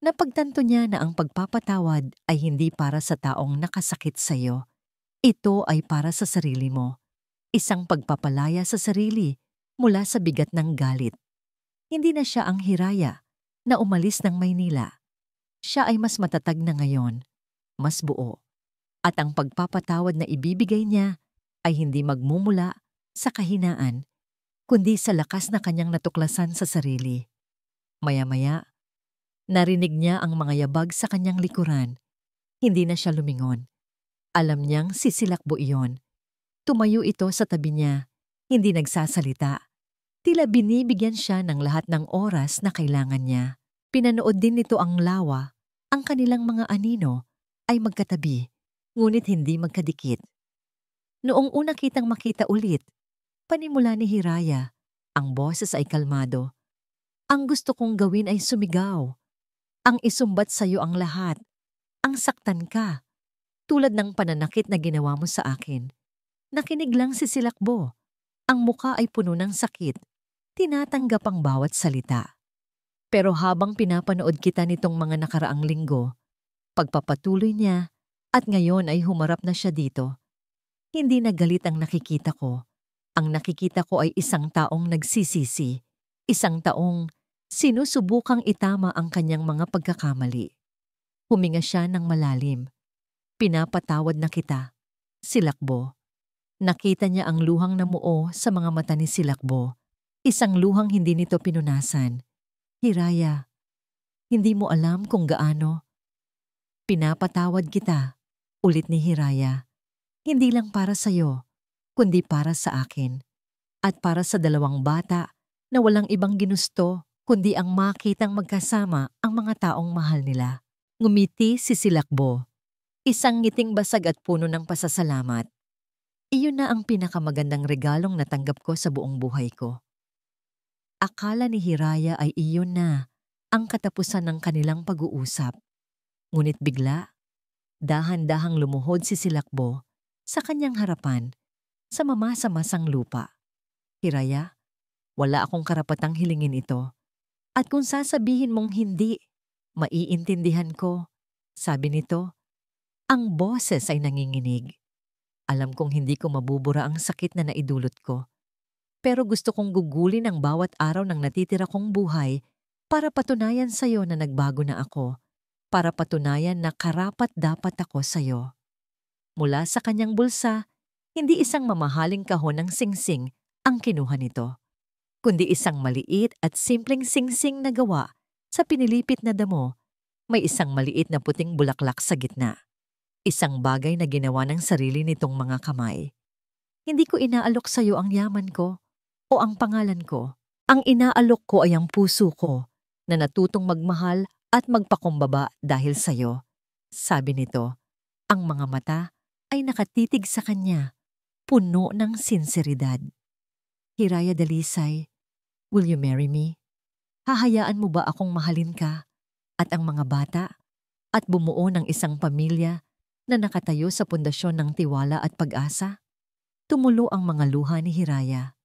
Napagtanto niya na ang pagpapatawad ay hindi para sa taong nakasakit sa iyo. Ito ay para sa sarili mo. Isang pagpapalaya sa sarili mula sa bigat ng galit. Hindi na siya ang Hiraya na umalis ng Maynila. Siya ay mas matatag na ngayon, mas buo. At ang pagpapatawad na ibibigay niya ay hindi magmumula sa kahinaan, kundi sa lakas na kanyang natuklasan sa sarili. Maya-maya, narinig niya ang mga yabag sa kanyang likuran. Hindi na siya lumingon. Alam niyang si Silakbo iyon. Tumayo ito sa tabi niya, hindi nagsasalita. Tila binibigyan siya ng lahat ng oras na kailangan niya. Pinanood din nito ang lawa, ang kanilang mga anino ay magkatabi, ngunit hindi magkadikit. Noong una kitang makita ulit, panimula ni Hiraya, ang boses ay kalmado. Ang gusto kong gawin ay sumigaw. Ang isumbat sa iyo ang lahat. Ang saktan ka. Tulad ng pananakit na ginawa mo sa akin. Nakinig lang si Silakbo. Ang muka ay puno ng sakit. Tinatanggap ang bawat salita. Pero habang pinapanood kita nitong mga nakaraang linggo, pagpapatuloy niya at ngayon ay humarap na siya dito. Hindi na galit ang nakikita ko. Ang nakikita ko ay isang taong nagsisisi, isang taong sinusubukang itama ang kanyang mga pagkakamali. Huminga siya ng malalim. Pinapatawad na kita, Silakbo. Nakita niya ang luhang namuo sa mga mata ni Silakbo. Isang luhang hindi nito pinunasan. Hiraya, hindi mo alam kung gaano. Pinapatawad kita, ulit ni Hiraya. Hindi lang para sa'yo, kundi para sa akin. At para sa dalawang bata na walang ibang ginusto kundi ang makitang magkasama ang mga taong mahal nila. Ngumiti si Silakbo. Isang ngiting basag at puno ng pasasalamat. Iyon na ang pinakamagandang regalong natanggap ko sa buong buhay ko. Akala ni Hiraya ay iyon na ang katapusan ng kanilang pag-uusap. Ngunit bigla, dahan-dahang lumuhod si Silakbo sa kanyang harapan sa mamasa-masang lupa. Hiraya, wala akong karapatang hilingin ito. At kung sasabihin mong hindi, maiintindihan ko. Sabi nito, ang boses ay nanginginig. Alam kong hindi ko mabubura ang sakit na naidulot ko. Pero gusto kong gugulin ang bawat araw ng natitira kong buhay para patunayan sa'yo na nagbago na ako, para patunayan na karapat-dapat ako sa'yo. Mula sa kanyang bulsa, hindi isang mamahaling kahon ng singsing ang kinuha nito, kundi isang maliit at simpleng singsing na gawa sa pinilipit na damo. May isang maliit na puting bulaklak sa gitna. Isang bagay na ginawa ng sarili nitong mga kamay. Hindi ko inaalok sa iyo ang yaman ko o ang pangalan ko. Ang inaalok ko ay ang puso ko na natutong magmahal at magpakumbaba dahil sa iyo. Sabi nito, ang mga mata ay nakatitig sa kanya, puno ng sinseridad. Hiraya Dalisay, will you marry me? Hahayaan mo ba akong mahalin ka at ang mga bata at bumuo ng isang pamilya na nakatayo sa pundasyon ng tiwala at pag-asa? Tumulo ang mga luha ni Hiraya.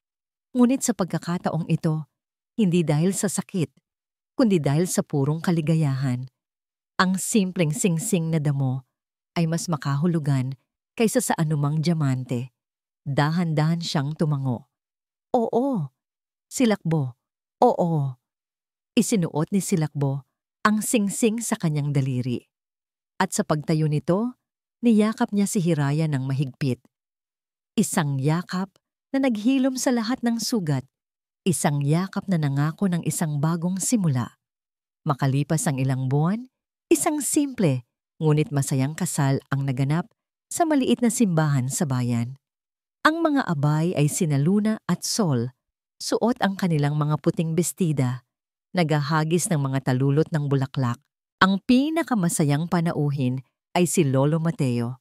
Ngunit sa pagkakataong ito, hindi dahil sa sakit, kundi dahil sa purong kaligayahan. Ang simpleng singsing na damo ay mas makahulugan kaysa sa anumang diamante. Dahan-dahan siyang tumango. Oo, Silakbo, oo. Isinuot ni Silakbo ang singsing sa kanyang daliri. At sa pagtayo nito, niyakap niya si Hiraya ng mahigpit. Isang yakap na naghilom sa lahat ng sugat. Isang yakap na nangako ng isang bagong simula. Makalipas ang ilang buwan, isang simple ngunit masayang kasal ang naganap sa maliit na simbahan sa bayan. Ang mga abay ay sina Luna at Sol. Suot ang kanilang mga puting bestida. Nagahagis ng mga talulot ng bulaklak. Ang pinakamasayang panauhin ay si Lolo Mateo,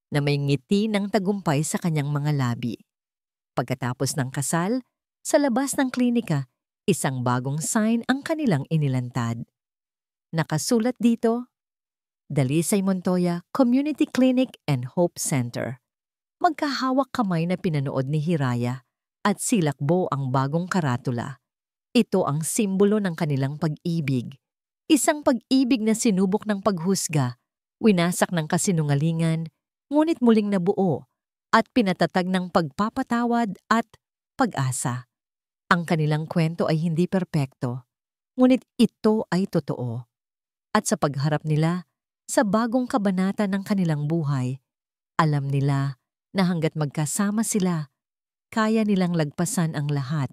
na may ngiti ng tagumpay sa kanyang mga labi. Pagkatapos ng kasal, sa labas ng klinika, isang bagong sign ang kanilang inilantad. Nakasulat dito, Dalisay Montoya Community Clinic and Hope Center. Magkahawak kamay na pinanood ni Hiraya at Silakbo ang bagong karatula. Ito ang simbolo ng kanilang pag-ibig. Isang pag-ibig na sinubok ng paghusga, winasak ng kasinungalingan, ngunit muling nabuo at pinatatag ng pagpapatawad at pag-asa. Ang kanilang kwento ay hindi perpekto, ngunit ito ay totoo. At sa pagharap nila, sa bagong kabanata ng kanilang buhay, alam nila na hanggat magkasama sila, kaya nilang lagpasan ang lahat.